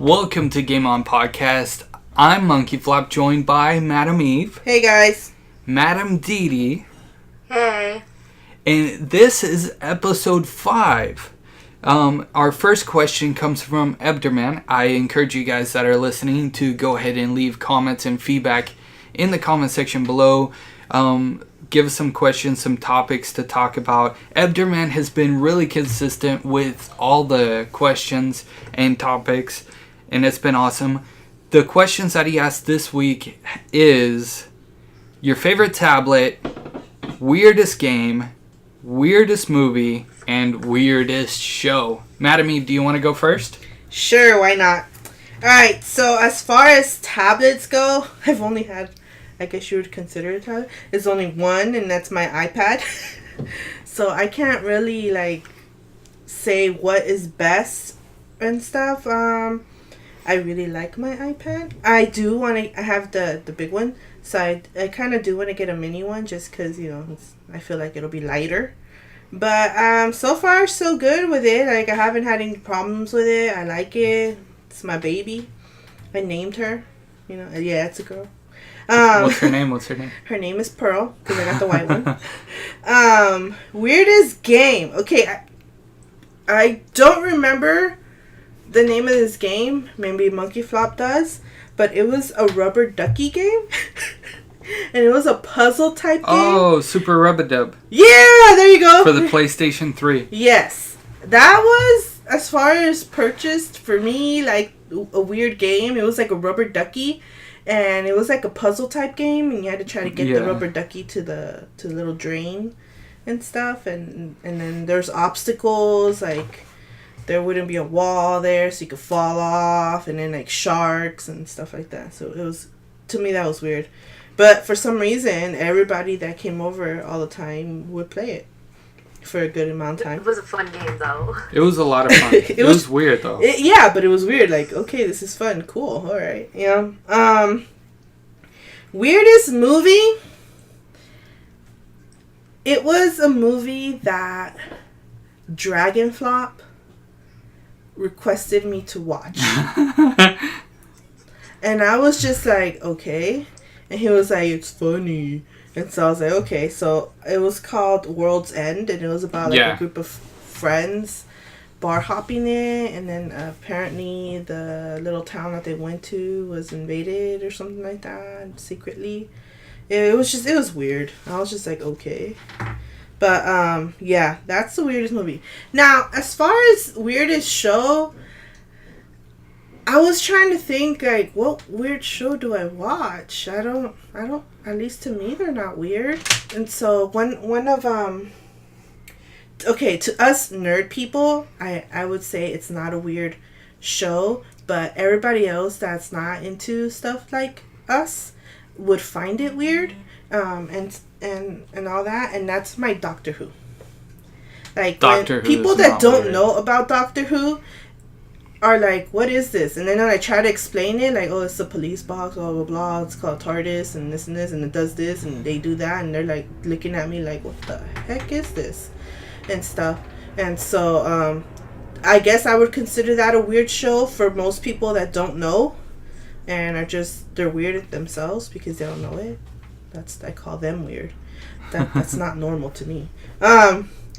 Welcome to Game On Podcast. I'm MonkeyFlop, joined by Madameeve. Hey guys. Madamedidi. Hey. And this is episode 5. Our first question comes from Ebderman. I encourage you guys that are listening to go ahead and leave comments and feedback in the comment section below. Give us some questions, some topics to talk about. Ebderman has been really consistent with all the questions and topics, and it's been awesome. The questions that he asked this week is your favorite tablet, weirdest game, weirdest movie, and weirdest show. Madameeve, do you want to go first? Sure, why not? Alright, so as far as tablets go, I've only had, I guess you would consider it a tablet. It's only one, and that's my iPad. So I can't really, say what is best and stuff. I really like my iPad. I do want to, I have the big one. So I kind of do want to get a mini one just because, I feel like it'll be lighter. But so far, so good with it. I haven't had any problems with it. I like it. It's my baby. I named her. Yeah, it's a girl. What's her name? Her name is Pearl, because I got the white one. Weirdest game. Okay, I don't remember the name of this game. Maybe MonkeyFlop does. But it was a rubber ducky game. And it was a puzzle type game. Oh, Super Rub-a-Dub. Yeah, there you go. For the PlayStation 3. Yes. That was, as far as purchased, for me, a weird game. It was like a rubber ducky. And it was like a puzzle type game. And you had to try to get the rubber ducky to the little drain and stuff. And then there's obstacles. There wouldn't be a wall there, so you could fall off. And then sharks and stuff like that. So it was, to me, that was weird. But for some reason, everybody that came over all the time would play it for a good amount of time. It was a fun game, though. It was a lot of fun. it was weird, though. But it was weird. Okay, this is fun. Cool. All right. Yeah. Weirdest movie? It was a movie that Driveclub requested me to watch. And I was just like, okay. And he was like, it's funny. And so I was like, okay. So it was called World's End. And it was about a group of friends bar hopping it. And then apparently the little town that they went to was invaded or something like that. Secretly. It was weird. I was just like, okay. But yeah, that's the weirdest movie. Now, as far as weirdest show, I was trying to think, what weird show do I watch? I don't, at least to me, they're not weird. And so, one of, okay, to us nerd people, I would say it's not a weird show, but everybody else that's not into stuff like us would find it weird, and all that, and that's my Doctor Who. Doctor Who people that don't know about Doctor Who are like, what is this? And then when I try to explain it, it's a police box, blah, blah, blah. It's called TARDIS and this, and it does this, and they do that. And they're, looking at me like, what the heck is this? And stuff. And so, I guess I would consider that a weird show for most people that don't know. And they're weird themselves because they don't know it. I call them weird. That's not normal to me.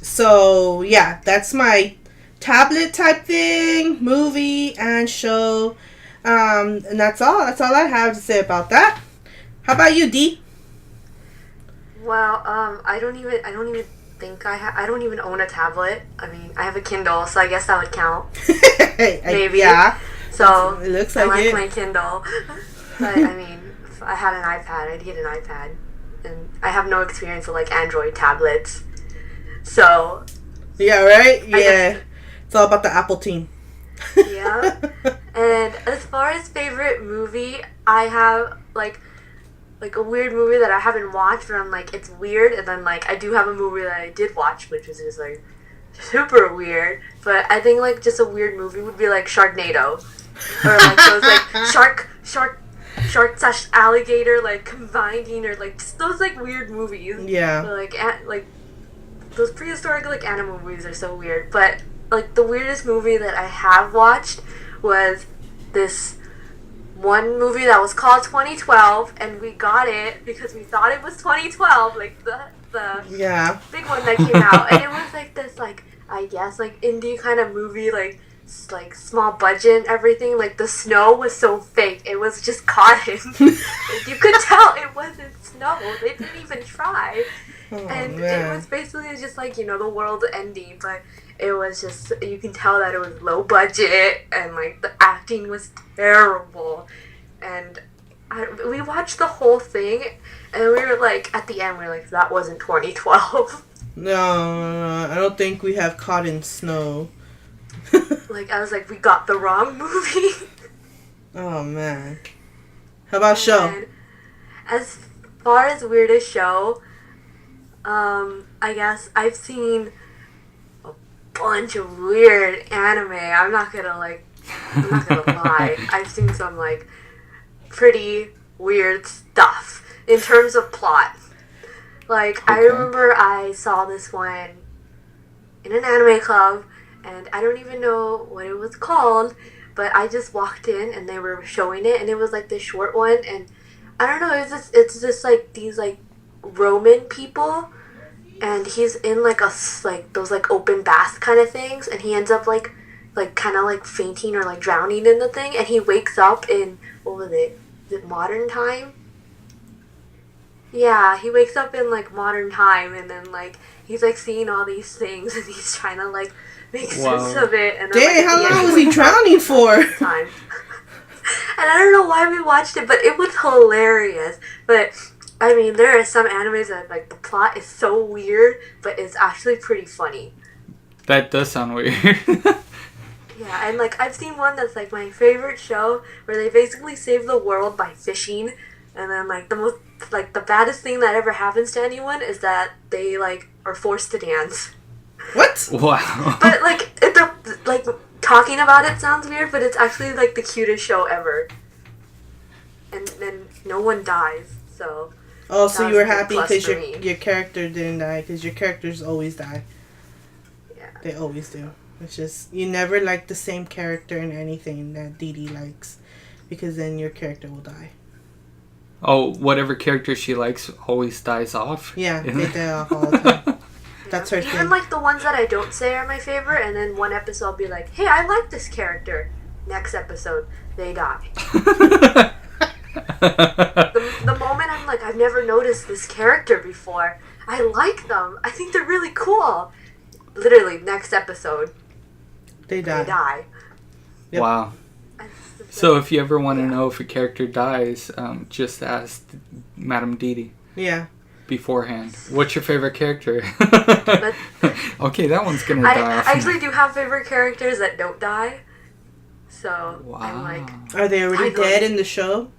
So, yeah, that's my tablet type thing, movie and show, and that's all I have to say about that. How about you, D? Well, I don't even think I don't even own a tablet. I mean, I have a Kindle, so I guess that would count. Maybe. Yeah. So it looks like I it. my Kindle. But I mean, if I had an iPad, I'd get an iPad, and I have no experience with Android tablets, so. Yeah. Right. Yeah. It's all about the Apple team. Yeah. And as far as favorite movie, I have a weird movie that I haven't watched, and I'm like, it's weird, and then I do have a movie that I did watch, which is just super weird. But I think just a weird movie would be Sharknado, or those shark / alligator combining, or just those weird movies. Yeah. Or, those prehistoric animal movies are so weird. But the weirdest movie that I have watched was this one movie that was called 2012, and we got it because we thought it was 2012, like the big one that came out, and it was like this, like, I guess, like, indie kind of movie, like small budget and everything. Like, the snow was so fake. It was just cotton. Like, you could tell it wasn't snow. They didn't even try. And it was basically just like, you know, the world ending, but it was just, you can tell that it was low budget, and like the acting was terrible. And we watched the whole thing, and we were like, at the end, we were like, that wasn't 2012. No, I don't think we have cotton snow. Like, I was like, we got the wrong movie. Oh, man. How about show? As far as weirdest show, I guess I've seen a bunch of weird anime. I'm not gonna lie. I've seen some, like, pretty weird stuff in terms of plot. Like, okay. I remember I saw this one in an anime club, and I don't even know what it was called, but I just walked in and they were showing it, and it was like this short one, and I don't know, it's just like these like Roman people, and he's in like those like open bath kind of things, and he ends up like kind of like fainting or like drowning in the thing, and he wakes up in, what was it? Is it modern time? Yeah, he wakes up in like modern time, and then like he's like seeing all these things, and he's trying to like make sense of it. And then, dang, like, how long was he drowning for? Time. And I don't know why we watched it, but it was hilarious. But I mean, there are some animes that like the plot is so weird, but it's actually pretty funny. That does sound weird. Yeah, and like I've seen one that's like my favorite show, where they basically save the world by fishing, and then like the baddest thing that ever happens to anyone is that they like are forced to dance. What? Wow. But like like talking about it sounds weird, but it's actually like the cutest show ever. And then no one dies, so. Oh, so you were happy because your character didn't die, because your characters always die. Yeah. They always do. It's just, you never like the same character in anything that Didi likes, because then your character will die. Oh, whatever character she likes always dies off? Yeah, they die off all the time. That's her Even thing. like the ones that I don't say are my favorite, and then one episode I'll be like, hey, I like this character. Next episode, they die. the moment I'm like, I've never noticed this character before. I like them. I think they're really cool. Literally, next episode, they die. They die. Yep. Wow. So if you ever want to know if a character dies, just ask Madameeve. Yeah. Beforehand. What's your favorite character? But okay, that one's gonna die. I actually do have favorite characters that don't die. So wow. I'm like, are they already dead in the show?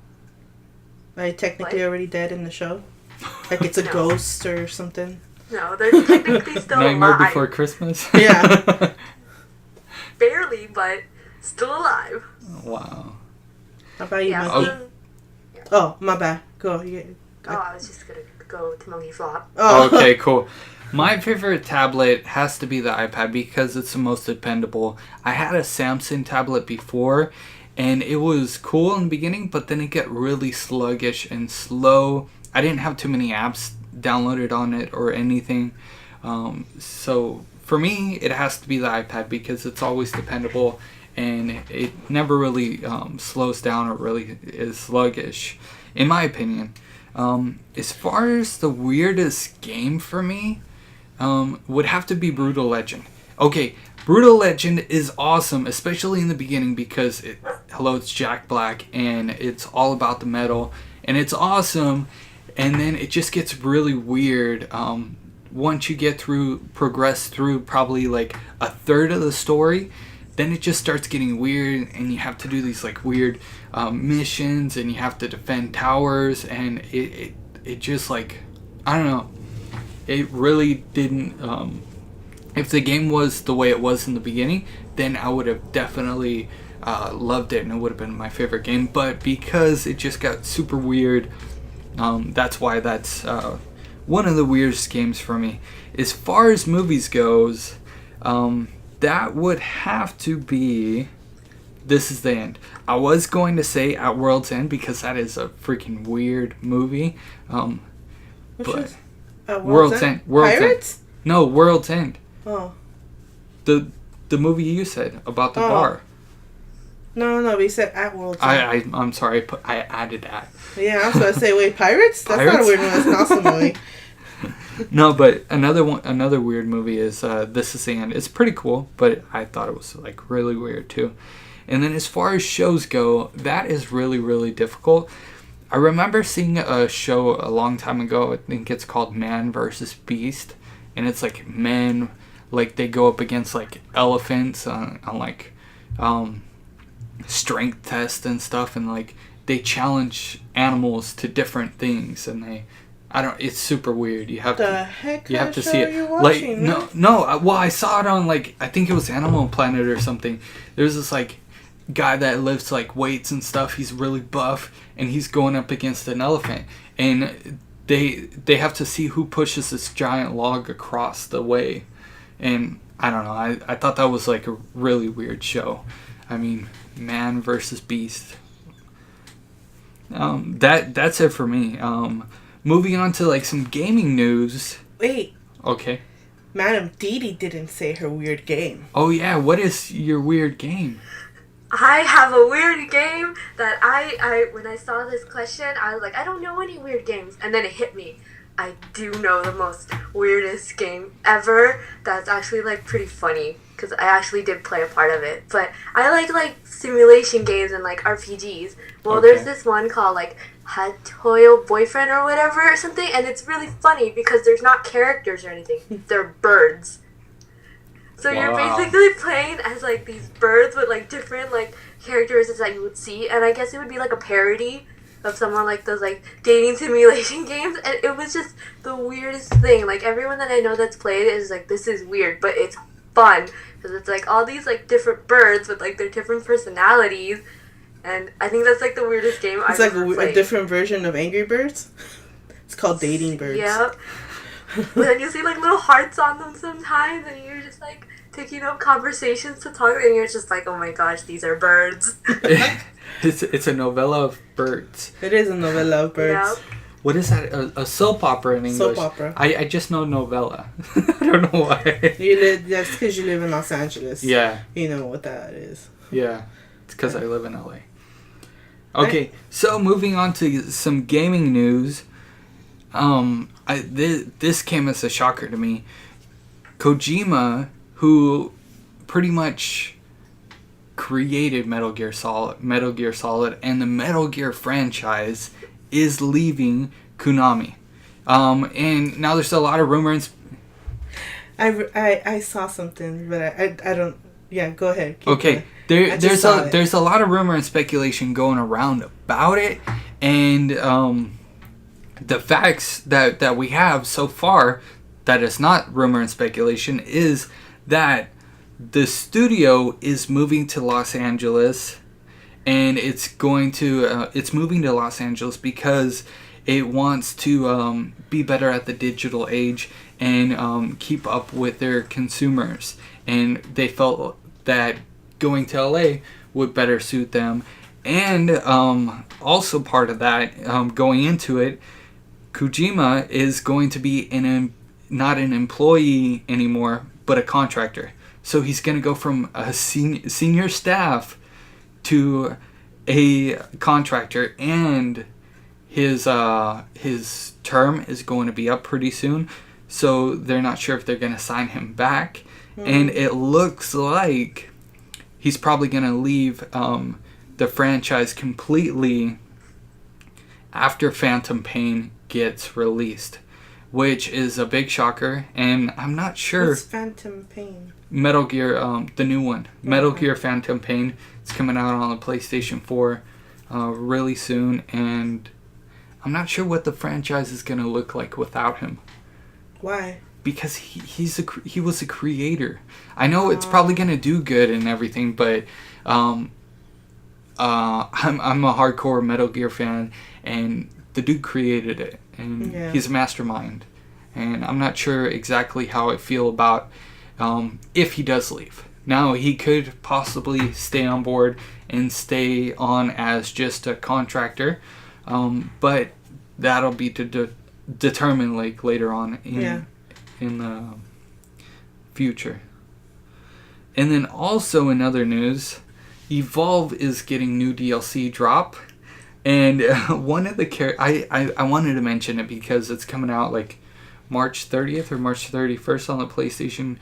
Are they technically what? already dead in the show? Like it's a ghost or something? No, they're technically still Nightmare alive. Before Christmas? Yeah. Barely, but still alive. Wow. How about you, Yeah, Monkey? Oh, my bad. Go. I was just gonna go to MonkeyFlop. Oh. Okay, cool. My favorite tablet has to be the iPad because it's the most dependable. I had a Samsung tablet before, and it was cool in the beginning, but then it got really sluggish and slow. I didn't have too many apps downloaded on it or anything. So for me, it has to be the iPad because it's always dependable, and it never really slows down or really is sluggish, in my opinion. As far as the weirdest game for me, would have to be Brutal Legend. Okay, Brutal Legend is awesome, especially in the beginning because it's Jack Black and it's all about the metal and it's awesome, and then it just gets really weird once you progress through probably like a third of the story. Then it just starts getting weird, and you have to do these like weird missions, and you have to defend towers, and it just like, I don't know, it really didn't. If the game was the way it was in the beginning, then I would have definitely loved it, and it would have been my favorite game. But because it just got super weird, that's why that's one of the weirdest games for me. As far as movies goes, that would have to be This is the end. I was going to say At World's End because that is a freaking weird movie. But World's End. Pirates? End. No, World's End. Oh. The movie you said about the bar. No. We said At World's End. I'm sorry. I added that. Yeah, I was going to say, wait, Pirates? That's Pirates? not a weird one. That's an awesome movie. No, but another weird movie is This Is the End. It's pretty cool, but I thought it was like really weird too. And then as far as shows go, that is really, really difficult. I remember seeing a show a long time ago. I think it's called Man vs. Beast. And it's like men, like they go up against like elephants on like strength tests and stuff. And like they challenge animals to different things. And it's super weird. You have to see it. You're watching, Well, I saw it on like, I think it was Animal Planet or something. There's this like guy that lifts like weights and stuff. He's really buff and he's going up against an elephant, and they have to see who pushes this giant log across the way. And I don't know, I thought that was like a really weird show. I mean, Man versus Beast. That's it for me. Moving on to like some gaming news. Wait. Okay. Madamedidi didn't say her weird game. Oh yeah, what is your weird game? I have a weird game that I when I saw this question, I was like, I don't know any weird games. And then it hit me. I do know the most weirdest game ever that's actually like pretty funny, because I actually did play a part of it. But I like simulation games and like RPGs. Well, Okay. There's this one called like Hatoyo Boyfriend or whatever or something, and it's really funny because there's not characters or anything. They're birds. So you're Wow. basically playing as like these birds with like different like characteristics that you would see, and I guess it would be like a parody of someone like those like dating simulation games, and it was just the weirdest thing. Like everyone that I know that's played it is like, this is weird, but it's fun because it's like all these like different birds with like their different personalities, and I think that's like the weirdest game I've ever played. It's like a different version of Angry Birds. It's called Dating Birds. Yep. But then you see like little hearts on them sometimes, and you're just like picking up conversations to talk, and you're just like, oh my gosh, these are birds. It's a novella of birds. It is a novella of birds. Yep. What is that? A soap opera in English? Soap opera. I just know novella. I don't know why. That's because you live in Los Angeles. Yeah. You know what that is. Yeah. It's because I live in LA. Okay, so moving on to some gaming news. This came as a shocker to me. Kojima, who pretty much created Metal Gear Solid, and the Metal Gear franchise, is leaving Konami. And now there's a lot of rumors. I saw something, but I don't. Yeah, go ahead. Keep Okay, going. there's a lot of rumor and speculation going around about it, and the facts that we have so far that is not rumor and speculation is that the studio is moving to Los Angeles, and it's moving to Los Angeles because it wants to be better at the digital age and keep up with their consumers, and they felt that going to LA would better suit them. And also part of that, going into it, Kojima is going to be not an employee anymore, but a contractor. So he's going to go from a senior staff to a contractor, and his term is going to be up pretty soon. So they're not sure if they're going to sign him back. And it looks like he's probably going to leave the franchise completely after Phantom Pain gets released, which is a big shocker. And I'm not sure. What's Phantom Pain? Metal Gear, the new one. Metal Gear Phantom Pain. It's coming out on the PlayStation 4 really soon. And I'm not sure what the franchise is going to look like without him. Why? Because he was a creator. I know it's probably gonna do good and everything, but I'm a hardcore Metal Gear fan, and the dude created it, and he's a mastermind. And I'm not sure exactly how I feel about if he does leave. Now, he could possibly stay on board and stay on as just a contractor, but that'll be determined like later on in the future. And then also in other news, Evolve is getting new DLC drop, and one of the I wanted to mention it because it's coming out like March 30th or March 31st on the PlayStation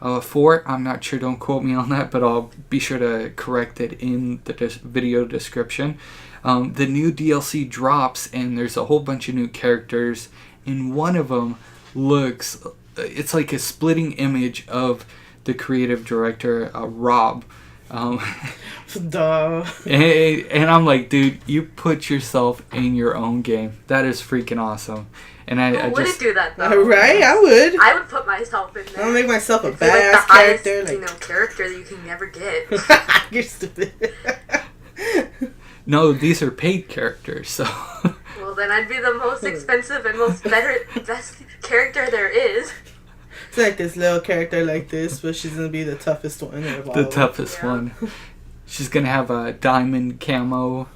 4. I'm not sure, don't quote me on that, but I'll be sure to correct it in the video description. The new DLC drops, and there's a whole bunch of new characters, and one of them looks, it's like a splitting image of the creative director, Rob. Duh. And I'm like, dude, you put yourself in your own game. That is freaking awesome. And I wouldn't just do that though. Right? I would. I would put myself in there. I'll make myself a it's badass like the highest, character. character that you can never get. You're stupid. No, these are paid characters, so. Well, then I'd be the most expensive and best character there is. It's like this little character like this, but she's gonna be the toughest one of all. The toughest one. She's gonna have a diamond camo.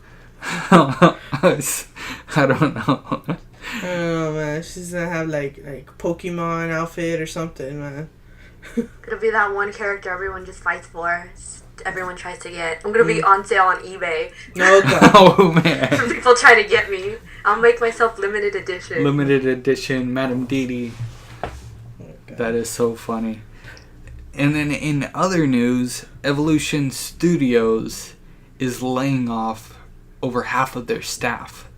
I don't know. I don't know, man. She's gonna have like Pokemon outfit or something, man. Gonna be that one character everyone just fights for. Everyone tries to get. I'm gonna be on sale on eBay. No God. Oh man. For people trying to get me. I'll make myself limited edition. Limited edition Madameeve. That is so funny. And then in other news, Evolution Studios is laying off over half of their staff.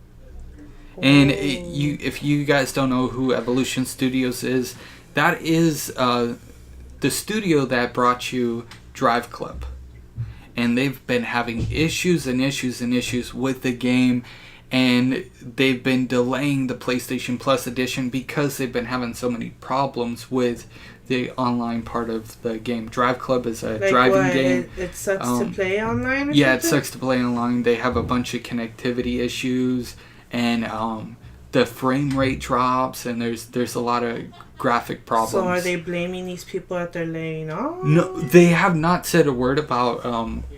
And if you guys don't know who Evolution Studios is, that is the studio that brought you Driveclub. And they've been having issues and issues and issues with the game, and they've been delaying the PlayStation Plus edition because they've been having so many problems with the online part of the game. Driveclub is a driving game. It sucks to play online or yeah, something? it sucks to play online. They have a bunch of connectivity issues, and the frame rate drops, and there's a lot of graphic problems. So are they blaming these people that they're laying off? No, they have not said a word about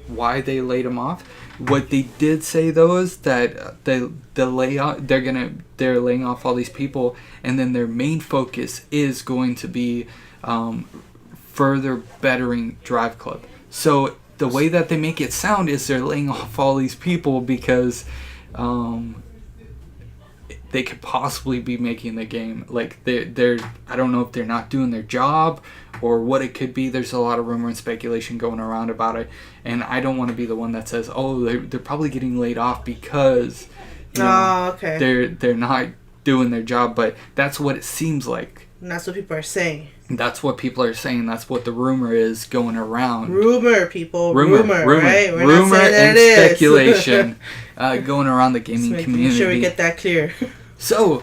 why they laid them off. What they did say though is that they're laying off all these people, and then their main focus is going to be further bettering Driveclub. So the way that they make it sound is they're laying off all these people because they could possibly be making the game like they're I don't know if they're not doing their job or what it could be. There's a lot of rumor and speculation going around about it, and I don't want to be the one that says, oh, they're probably getting laid off because okay, they're not doing their job, but that's what it seems like. And that's what people are saying. That's what people are saying. That's what the rumor is going around. Rumor, people. Rumor, right? We're rumor not saying and that speculation going around the gaming community. Make sure we get that clear. So,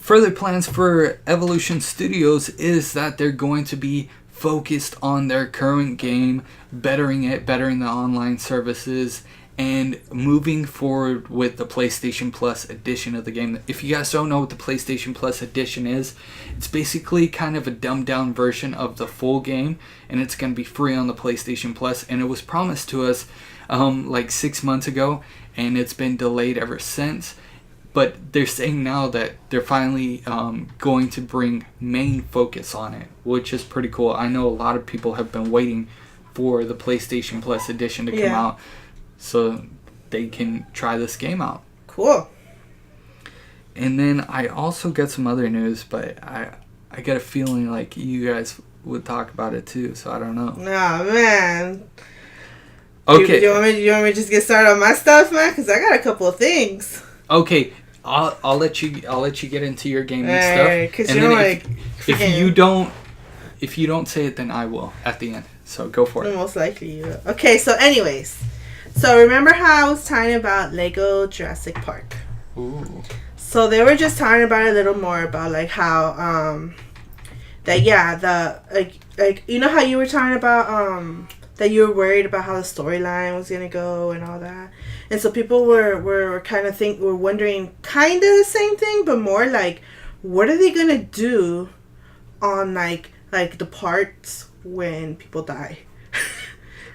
further plans for Evolution Studios is that they're going to be focused on their current game, bettering the online services, and moving forward with the PlayStation Plus edition of the game. If you guys don't know what the PlayStation Plus edition is, it's basically kind of a dumbed down version of the full game, and it's going to be free on the PlayStation Plus, and it was promised to us like 6 months ago, and it's been delayed ever since. But they're saying now that they're finally going to bring main focus on it, which is pretty cool. I know a lot of people have been waiting for the PlayStation Plus edition to come out so they can try this game out. Cool. And then I also got some other news, but I got a feeling like you guys would talk about it too, so I don't know. Nah, man. Okay. You want me to just get started on my stuff, man? Because I got a couple of things. Okay. I'll let you get into your gaming stuff. Right, because and you're then like, if you don't say it, then I will at the end. So go for it. Most likely you will. Okay, so anyways, remember how I was talking about Lego Jurassic Park? Ooh. So they were just talking about it a little more about like how like you know how you were talking about that you were worried about how the storyline was gonna go and all that. And so people were kind of wondering kind of the same thing, but more like, what are they going to do on like the parts when people die?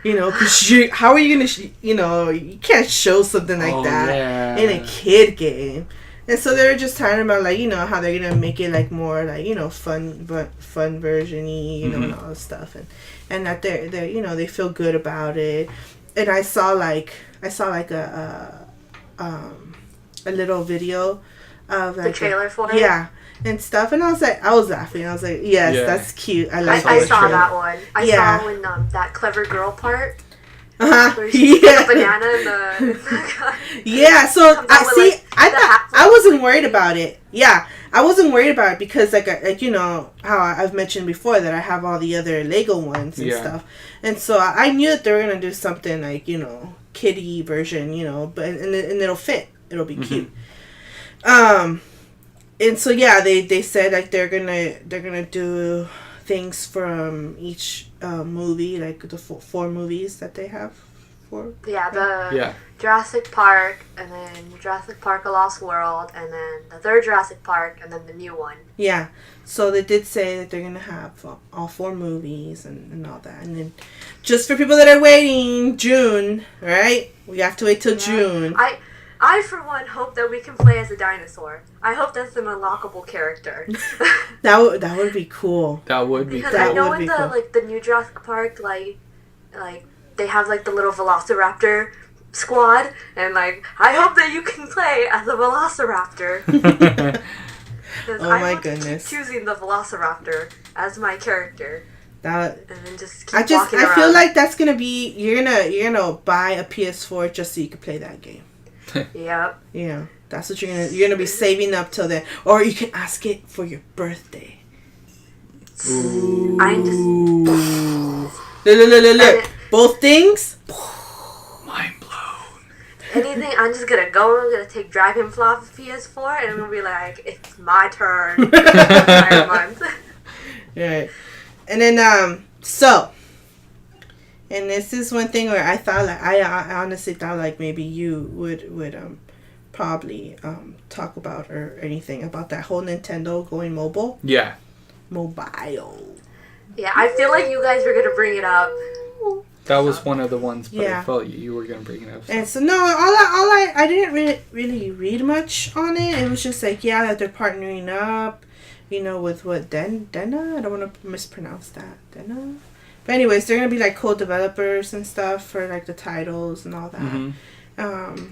You know, because how are you going to, you can't show something like that in a kid game. And so they were just talking about, like, how they're going to make it, like, more, like, fun version-y, and all this stuff. And that they're they feel good about it. And I saw like a little video of, like, the trailer for it? Yeah. And stuff, and I was laughing. I was like, yes, that's cute. I saw that one. I saw when that clever girl part. Uh-huh. Yeah. A banana in the yeah. So I wasn't worried about it. Yeah, I wasn't worried about it because like how I've mentioned before that I have all the other Lego ones and stuff, and so I knew that they were gonna do something like kiddie version, but and it'll fit. It'll be cute. And so they said like they're gonna do things from each movie, like the four movies that they have. Jurassic Park, and then Jurassic Park: A Lost World, and then the third Jurassic Park, and then the new one. Yeah, so they did say that they're gonna have all four movies and all that, and then just for people that are waiting, June, right? We have to wait till June. I, for one, hope that we can play as a dinosaur. I hope that's an unlockable character. that would be cool. That would be because I know in the new Jurassic Park, like they have like the little Velociraptor squad, and like I hope that you can play as a Velociraptor. Oh my goodness! Choosing the Velociraptor as my character. And then just keep walking around. I feel like that's gonna be you're gonna buy a PS4 just so you can play that game. Yep. Yeah, that's what you're gonna be saving up till then, or you can ask it for your birthday. Ooh. I'm just look. Both things. Mind blown. Anything, I'm just gonna take Driveclub PS4, and I'm gonna be like, it's my turn. Entire month. Right. And then and this is one thing where I thought like I honestly thought like maybe you would probably talk about or anything about that whole Nintendo going mobile. Yeah. Mobile. Yeah, I feel like you guys were gonna bring it up. That was one of the ones, but I felt you were gonna bring it up. So. And so no, I didn't really read much on it. It was just like that they're partnering up, with what Dena. I don't want to mispronounce that. Dena. But anyways, they're gonna be like co-developers and stuff for like the titles and all that. Mm-hmm.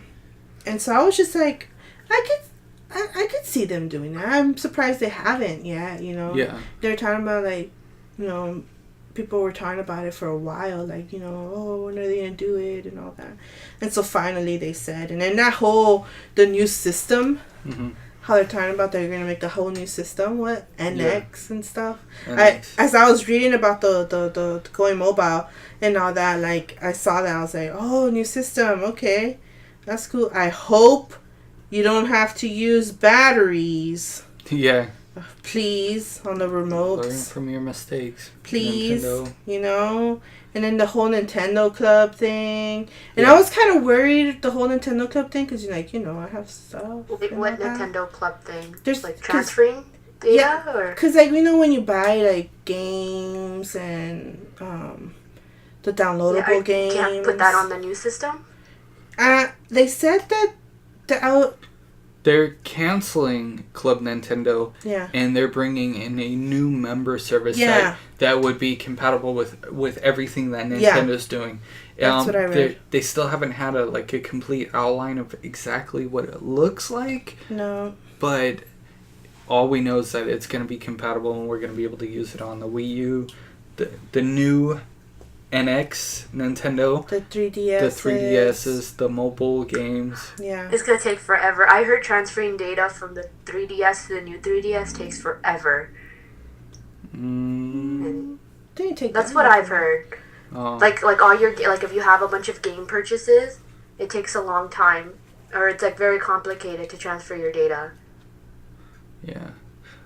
And so I was just like, I could see them doing that. I'm surprised they haven't yet. Yeah. They're talking about like, people were talking about it for a while, like, when are they gonna do it and all that. And so finally they said, and then the new system. Mm-hmm. How they're talking about they're gonna make a whole new system, NX and stuff. NX. As I was reading about the going mobile and all that, like I saw that I was like, oh, new system, okay, that's cool. I hope you don't have to use batteries. Yeah. Please on the remotes. Learn from your mistakes. Please, Nintendo. And then the whole Nintendo Club thing. And I was kind of worried, the whole Nintendo Club thing, because, I have stuff. What Nintendo Club thing? There's like transferring data? Yeah, because, like, when you buy, like, games and the downloadable games. You can't put that on the new system? They said that they're canceling Club Nintendo, and they're bringing in a new member service that would be compatible with everything that Nintendo's doing. That's what I read. They still haven't had a complete outline of exactly what it looks like. No. But all we know is that it's going to be compatible, and we're going to be able to use it on the Wii U, the new NX Nintendo, the 3DSs, the mobile games. Yeah, it's gonna take forever. I heard transferring data from the 3DS to the new 3DS takes forever. That's what I've heard. Oh. Like all your if you have a bunch of game purchases, it takes a long time, or it's like very complicated to transfer your data. Yeah.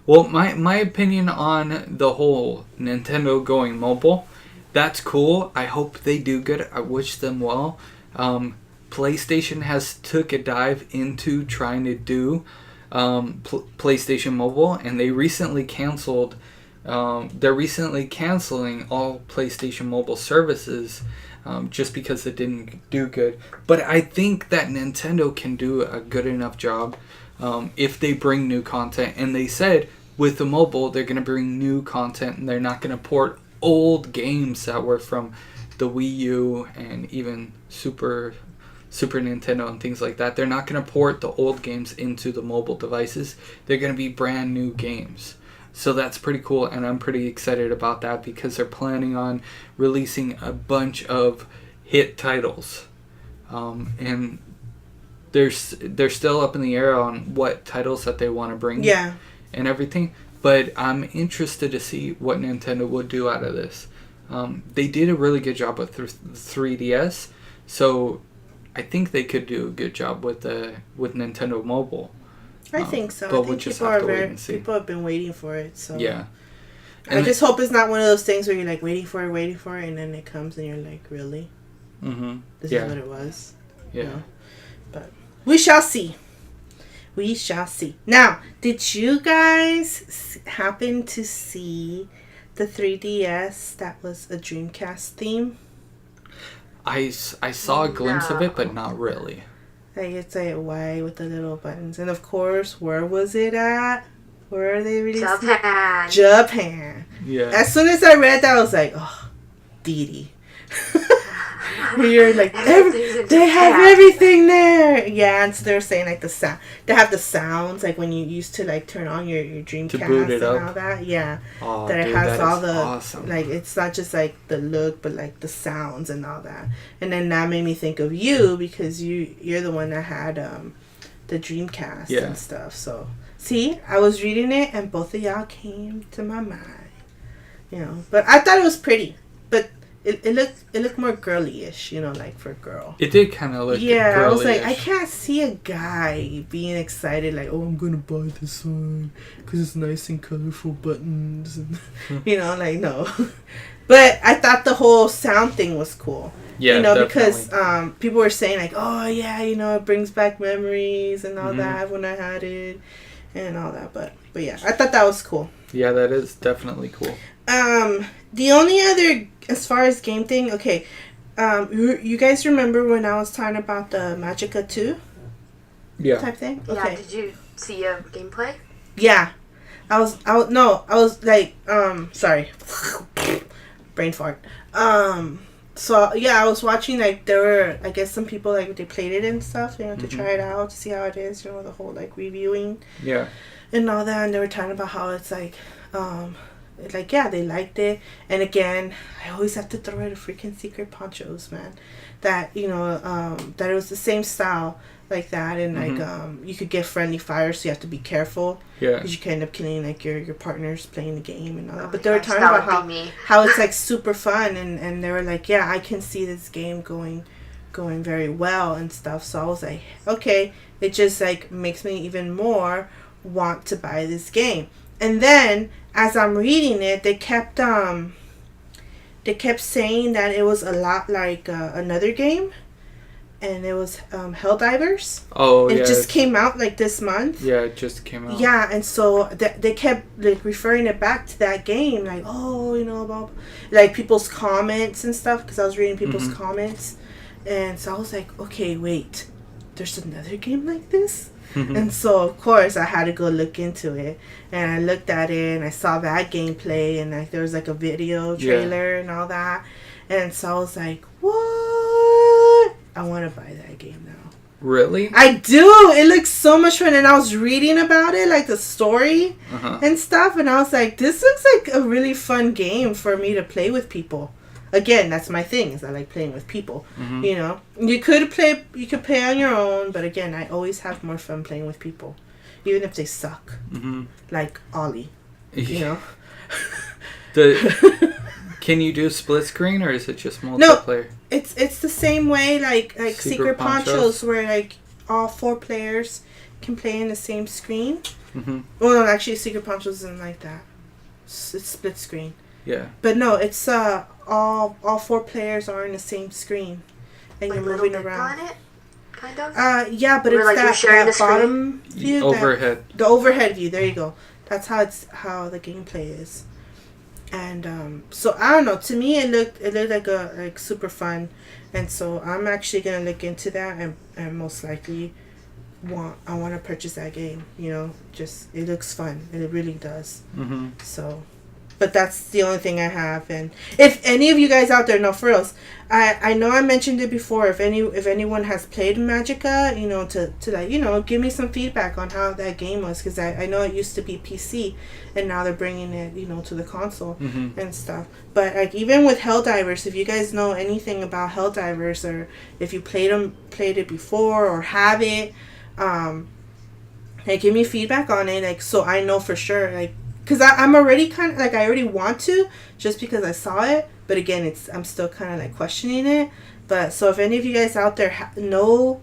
Well, my opinion on the whole Nintendo going mobile. That's cool. I hope they do good. I wish them well. PlayStation has took a dive into trying to do PlayStation Mobile, and they recently canceled. They're recently canceling all PlayStation Mobile services just because it didn't do good. But I think that Nintendo can do a good enough job if they bring new content. And they said with the mobile, they're going to bring new content, and they're not going to port old games that were from the Wii U and even Super Nintendo and things like that. They're not going to port the old games into the mobile devices. They're going to be brand new games. So that's pretty cool, and I'm pretty excited about that because they're planning on releasing a bunch of hit titles. And they're still up in the air on what titles that they want to bring and everything. But I'm interested to see what Nintendo would do out of this. They did a really good job with 3DS, so I think they could do a good job with Nintendo Mobile. I think so. But I think we'll just have to wait and see. People have been waiting for it. So yeah. I just hope it's not one of those things where you're like waiting for it, and then it comes and you're like, really? Mm-hmm. This is what it was? Yeah. No? But we shall see. We shall see. Now, did you guys happen to see the 3DS that was a Dreamcast theme? I saw a glimpse of it, but not really. Like it's like white with the little buttons. And of course, where was it at? Where are they releasing? Japan. Yeah. As soon as I read that, I was like, oh, Didi. You're like, they have everything there. Yeah, and so they're saying like the sound. They have the sounds like when you used to like turn on your Dreamcast and all that. Yeah, oh, that dude, it has all the awesome. Like it's not just like the look, but like the sounds and all that. And then that made me think of you because you're the one that had the Dreamcast and stuff. So see, I was reading it and both of y'all came to my mind. You know, but I thought it was pretty, but. It looked more girly-ish, you know, like for a girl. It did kind of look girly-ish. I was like, I can't see a guy being excited, like, oh, I'm going to buy this one because it's nice and colorful buttons. And, you know, like, no. But I thought the whole sound thing was cool. Yeah, you know, definitely. because people were saying, like, oh, yeah, you know, it brings back memories and all that when I had it and all that. But yeah, I thought that was cool. Yeah, that is definitely cool. The only other, as far as game thing, okay, you guys remember when I was talking about the Magica 2? Yeah. Type thing? Okay. Yeah, did you see a gameplay? Yeah. I was like, sorry. Brain fart. So, yeah, I was watching, like, there were, I guess some people, like, they played it and stuff, you know, to try it out, to see how it is, you know, the whole, like, reviewing. Yeah. And all that, and they were talking about how it's, like, yeah, they liked it. And again, I always have to throw out a freaking Secret Ponchos, man. That, you know, that it was the same style like that. And, like, you could get friendly fire, so you have to be careful. Yeah. Because you can end up killing, like, your partners playing the game and all that. Oh But they were gosh, talking about how it's, like, super fun. And they were like, yeah, I can see this game going very well and stuff. So I was like, okay. It just, like, makes me even more want to buy this game. And then as I'm reading it, they kept saying that it was a lot like another game, and it was Helldivers. Oh, it just came out like this month. Yeah, it just came out. Yeah, and so they kept like referring it back to that game, like, oh, you know, about like people's comments and stuff, because I was reading people's comments, and so I was like, okay, wait, there's another game like this. And so, of course, I had to go look into it. And I looked at it, and I saw that gameplay, and like there was like a video trailer and all that. And so I was like, what? I want to buy that game now. Really? I do. It looks so much fun. And I was reading about it, like the story and stuff. And I was like, this looks like a really fun game for me to play with people. Again, that's my thing, is I like playing with people. You know, you could play on your own, but again, I always have more fun playing with people, even if they suck. Like Ollie, you know. Can you do split screen, or is it just multiplayer? No, it's the same way like Secret Ponchos, where like all 4 players can play in the same screen. Well, no, actually, Secret Ponchos isn't like that. It's split screen. Yeah. But no, it's all 4 players are in the same screen, and like you're moving around. On it, kind of. Yeah, but it's like that bottom view, overhead. The overhead view. There you go. That's how the gameplay is. And so I don't know. To me, it looked like super fun, and so I'm actually gonna look into that and most likely I want to purchase that game. You know, just it looks fun, and it really does. Mm-hmm. So, but that's the only thing I have. And if any of you guys out there, no, for reals, I know I mentioned it before. If anyone has played Magica, you know, to like, you know, give me some feedback on how that game was, because I know it used to be PC, and now they're bringing it, you know, to the console and stuff. But like even with Helldivers, if you guys know anything about Helldivers, or if you played it before or have it, like give me feedback on it, like so I know for sure, like. Because I'm already kind of, like, I already want to, just because I saw it. But again, I'm still kind of, like, questioning it. But, so if any of you guys out there know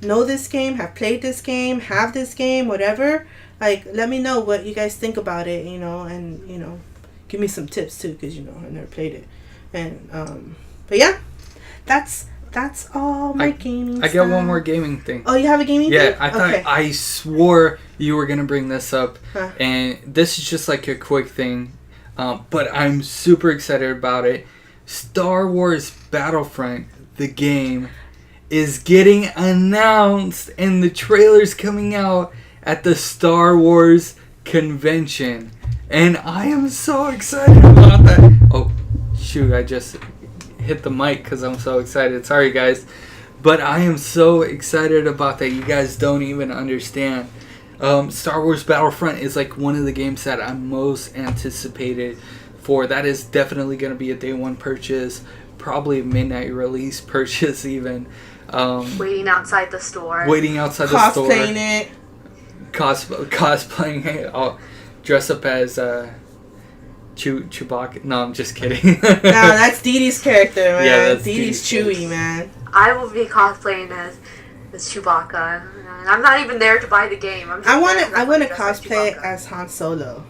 this game, have played this game, have this game, whatever, like, let me know what you guys think about it, you know, and, you know, give me some tips, too, because, you know, I never played it. And, but yeah, that's all my gaming stuff. I got one more gaming thing. Oh, you have a gaming thing? Yeah, I thought, okay. I swore you were going to bring this up. Huh. And this is just like a quick thing. But I'm super excited about it. Star Wars Battlefront, the game, is getting announced. And the trailer's coming out at the Star Wars convention. And I am so excited about that. Oh, shoot, I just hit the mic because I'm so excited. Sorry, guys. But I am so excited about that. You guys don't even understand. Star Wars Battlefront is like one of the games that I'm most anticipated for. That is definitely going to be a day one purchase. Probably a midnight release purchase even. Waiting outside the store. Cosplaying it. Cosplaying it. I'll dress up as Chewbacca. No, I'm just kidding. No, that's Dee Dee's character, man. Yeah, that's Dee Dee's Chewie, man. I will be cosplaying as Chewbacca. And I'm not even there to buy the game. I want to cosplay as Han Solo,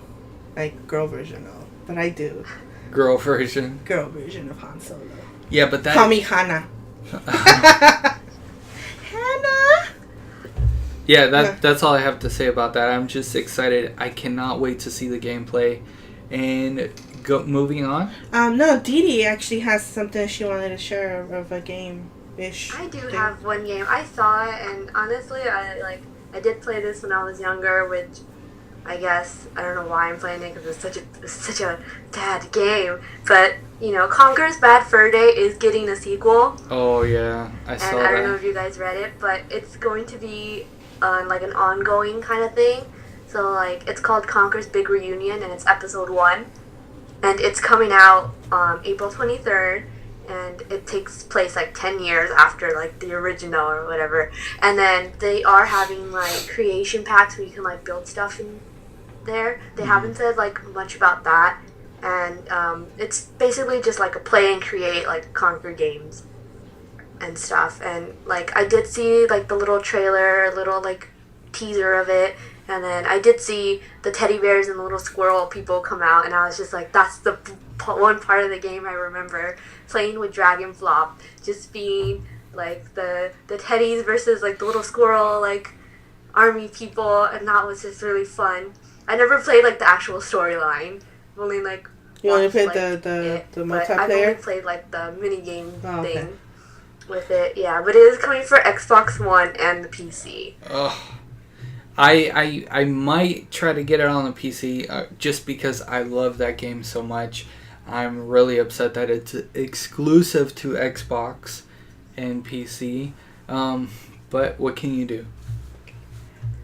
like girl version though. But I do. Girl version of Han Solo. Yeah, but that. Call me Hannah. Hannah. Yeah, that's all I have to say about that. I'm just excited. I cannot wait to see the gameplay. And moving on. No, Dee Dee actually has something she wanted to share of a game-ish. I do have one game. I saw it, and honestly, I did play this when I was younger, which I guess I don't know why I'm playing it because it's such a bad game. But you know, Conkers Bad Fur Day is getting a sequel. Oh yeah, I saw that. And I don't know if you guys read it, but it's going to be like an ongoing kind of thing. So, like, it's called Conker's Big Reunion, and it's episode 1. And it's coming out April 23rd, and it takes place, like, 10 years after, like, the original or whatever. And then they are having, like, creation packs where you can, like, build stuff in there. They haven't said, like, much about that. And it's basically just, like, a play and create, like, Conker games and stuff. And, like, I did see, like, the little trailer, little, like, teaser of it. And then I did see the teddy bears and the little squirrel people come out, and I was just like, that's the one part of the game I remember playing with Driveclub, just being like the teddies versus like the little squirrel like army people, and that was just really fun. I never played like the actual storyline. I've only like you only played like, the multiplayer. I've only played like the mini game thing with it. Yeah, but it is coming for Xbox One and the PC. Ugh. I might try to get it on the PC just because I love that game so much. I'm really upset that it's exclusive to Xbox and PC. But what can you do?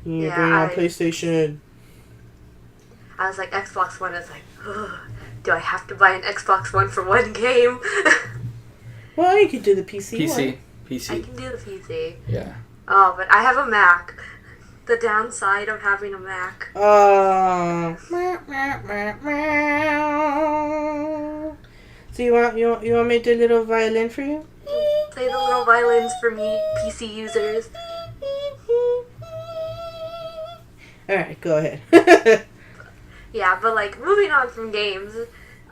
You bring it on PlayStation. I was like, Xbox One is like, do I have to buy an Xbox One for one game? Well, you could do the PC one. PC. I can do the PC. Yeah. Oh, but I have a Mac. The downside of having a Mac. So you want me to do a little violin for you? Play the little violins for me, PC users. Alright, go ahead. Yeah, but like moving on from games,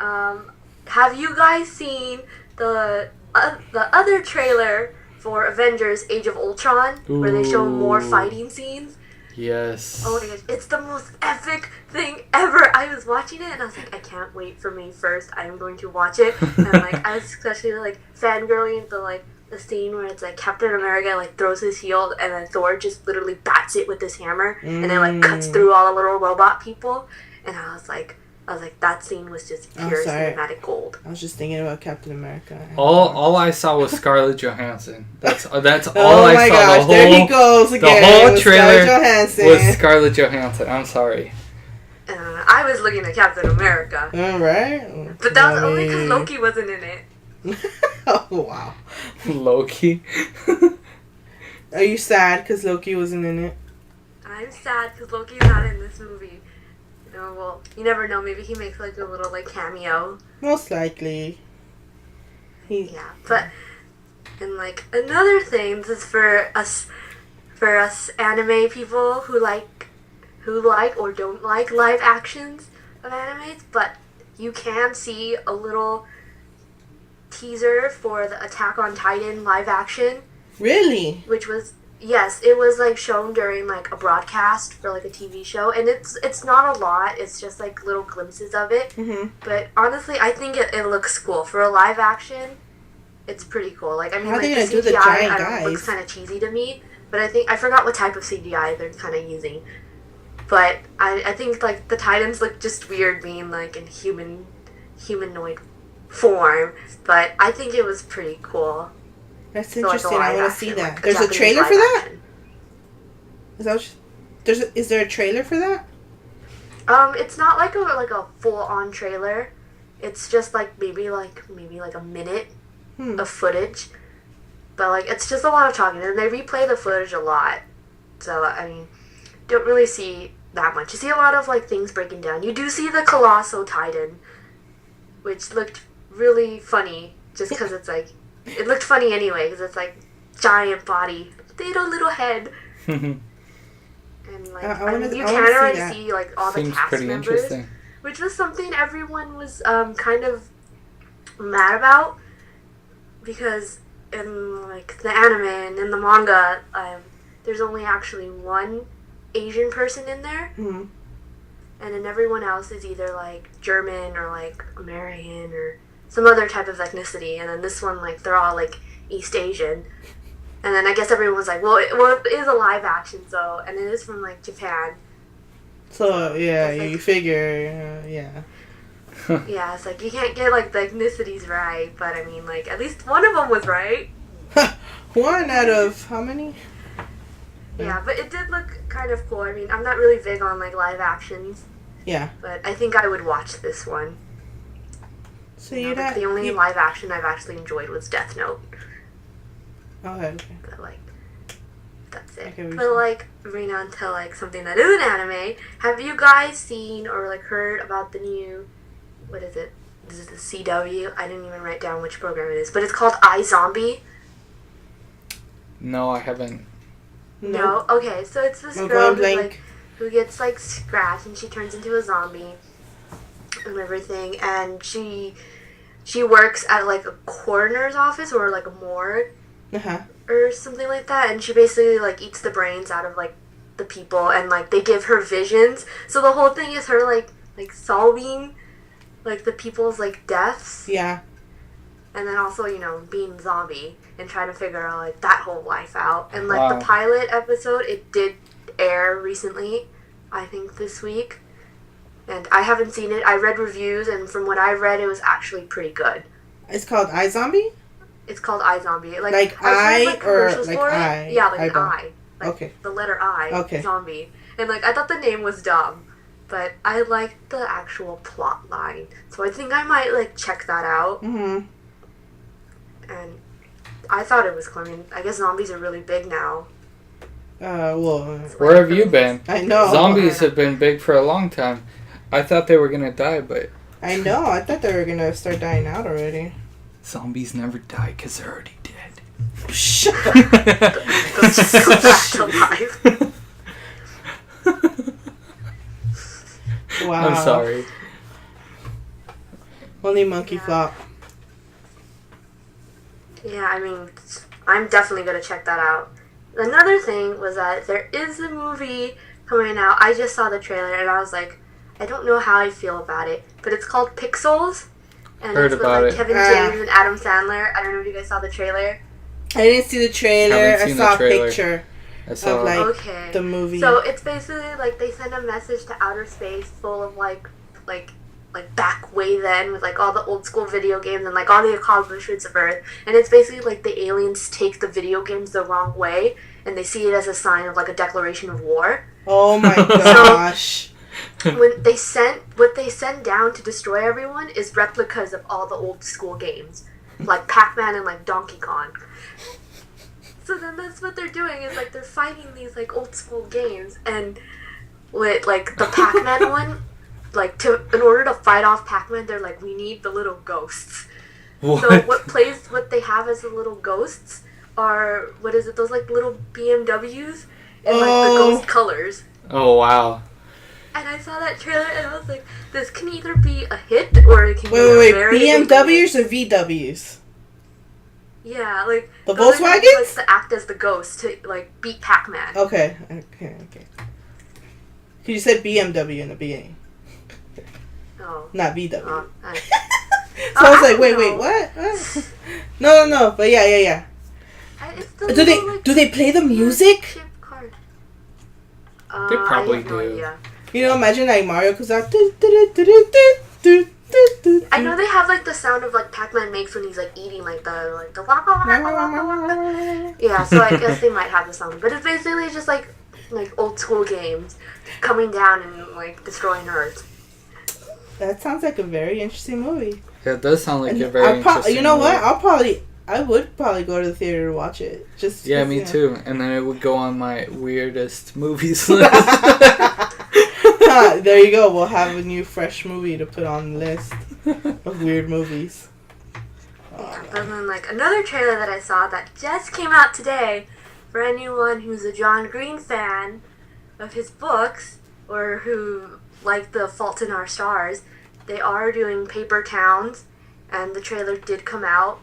have you guys seen the other trailer for Avengers Age of Ultron, where they show more fighting scenes? Yes. Oh my gosh, it's the most epic thing ever. I was watching it and I was like, I can't wait for May 1st. I'm going to watch it. And like, I was especially like fangirling the scene where it's like Captain America like throws his shield and then Thor just literally bats it with his hammer and then like cuts through all the little robot people. And I was like, that scene was just pure cinematic gold. I was just thinking about Captain America. All I saw was Scarlett Johansson. That's all I saw. Oh my gosh, there he goes again. The whole trailer was Scarlett Johansson. I'm sorry. I was looking at Captain America. All right. But that was only because Loki wasn't in it. Oh, wow. Loki? Are you sad because Loki wasn't in it? I'm sad because Loki's not in this movie. Well, you never know. Maybe he makes like a little like cameo. Most likely. Yeah, but and like another thing, this is for us anime people who like or don't like live actions of animes, but you can see a little teaser for the Attack on Titan live action. Really? Which was. Yes, it was like shown during like a broadcast for like a TV show, and it's not a lot. It's just like little glimpses of it. Mm-hmm. But honestly, I think it looks cool for a live action. It's pretty cool. Like I mean, like the CGI I don't know, looks kind of cheesy to me, but I forgot what type of CGI they're kind of using. But I think like the Titans look just weird being like in humanoid form, but I think it was pretty cool. That's interesting. So like I want to see that. There's a trailer for that? Is there a trailer for that? It's not like a full on trailer. It's just like maybe like a minute of footage. But like it's just a lot of talking, and they replay the footage a lot. So I mean, don't really see that much. You see a lot of like things breaking down. You do see the Colossal Titan, which looked really funny just because it's like. It looked funny anyway, because it's like giant body, little head. And like, you can already see like all the cast members, which was something everyone was kind of mad about, because in like the anime and in the manga, there's only actually one Asian person in there, and then everyone else is either like German or like American or some other type of ethnicity, and then this one, like, they're all, like, East Asian. And then I guess everyone was like, well, it is a live action, so, and it is from, like, Japan. So, yeah, like, you figure, yeah. Yeah, it's like, you can't get, like, the ethnicities right, but, I mean, like, at least one of them was right. One out of how many? Yeah, but it did look kind of cool. I mean, I'm not really big on, like, live actions. Yeah. But I think I would watch this one. So the only live action I've actually enjoyed was Death Note. Oh, okay. But like, that's it. But like, moving on to like something that is an anime. Have you guys seen or like heard about the new? What is it? This is the CW. I didn't even write down which program it is, but it's called iZombie. No, I haven't. No. Okay, so it's this girl who gets like scratched and she turns into a zombie and everything, and she works at like a coroner's office or like a morgue or something like that, and she basically like eats the brains out of like the people, and like they give her visions, so the whole thing is her like solving like the people's like deaths, and then also, you know, being zombie and trying to figure out like that whole life out. And like the pilot episode, it did air recently, I think this week. And I haven't seen it. I read reviews, and from what I read, it was actually pretty good. It's called iZombie? It's called iZombie. Like I or like I? Yeah, like an I. Like okay. The letter I. Zombie. And like I thought the name was dumb, but I liked the actual plot line. So I think I might like check that out. Mm-hmm. And I thought it was cool. I mean, I guess zombies are really big now. Where have you been? I know. Zombies have been big for a long time. I thought they were gonna die, but... I know. I thought they were gonna start dying out already. Zombies never die because they're already dead. Shut up. Let's just go back to life. Wow. I'm sorry. Only MonkeyFlop. Yeah, I mean, I'm definitely gonna check that out. Another thing was that there is a movie coming out. I just saw the trailer and I was like, I don't know how I feel about it, but it's called Pixels. And Heard it's about with, it. Kevin James and Adam Sandler. I don't know if you guys saw the trailer. I didn't see the trailer. I saw a picture of the movie. So it's basically like they send a message to outer space full of like back way then with like all the old school video games and like all the accomplishments of Earth, and it's basically like the aliens take the video games the wrong way and they see it as a sign of like a declaration of war. Oh my gosh. What they send down to destroy everyone is replicas of all the old school games, like Pac-Man and like Donkey Kong. So then that's what they're doing is like they're fighting these like old school games, and with like the Pac-Man one, like in order to fight off Pac-Man, they're like, we need the little ghosts. What? So what they have as the little ghosts are, what is it, those like little BMWs in like the ghost colors. Oh wow. And I saw that trailer and I was like, this can either be a hit or it can be a very BMWs or VWs? Yeah, like the those Volkswagens? are like to act as the ghost to like beat Pac-Man. Okay. You said BMW in the beginning. Oh. Not VW. Oh, so I was like, wait, what? No, but yeah. Do they play the music? They probably do. No idea. You know, imagine like Mario comes out. I know they have like the sound of like Pac-Man makes when he's like eating like the yeah, so I guess they might have the sound, but it's basically just like old school games coming down and like destroying Earth. That sounds like a very interesting movie. Yeah, it does sound like a very interesting You know movie. what? I would probably go to the theater to watch it. Me too. And then it would go on my weirdest movies list. There you go. We'll have a new fresh movie to put on the list of weird movies. And then like another trailer that I saw that just came out today for anyone who's a John Green fan of his books or who like The Fault in Our Stars, they are doing Paper Towns, and the trailer did come out.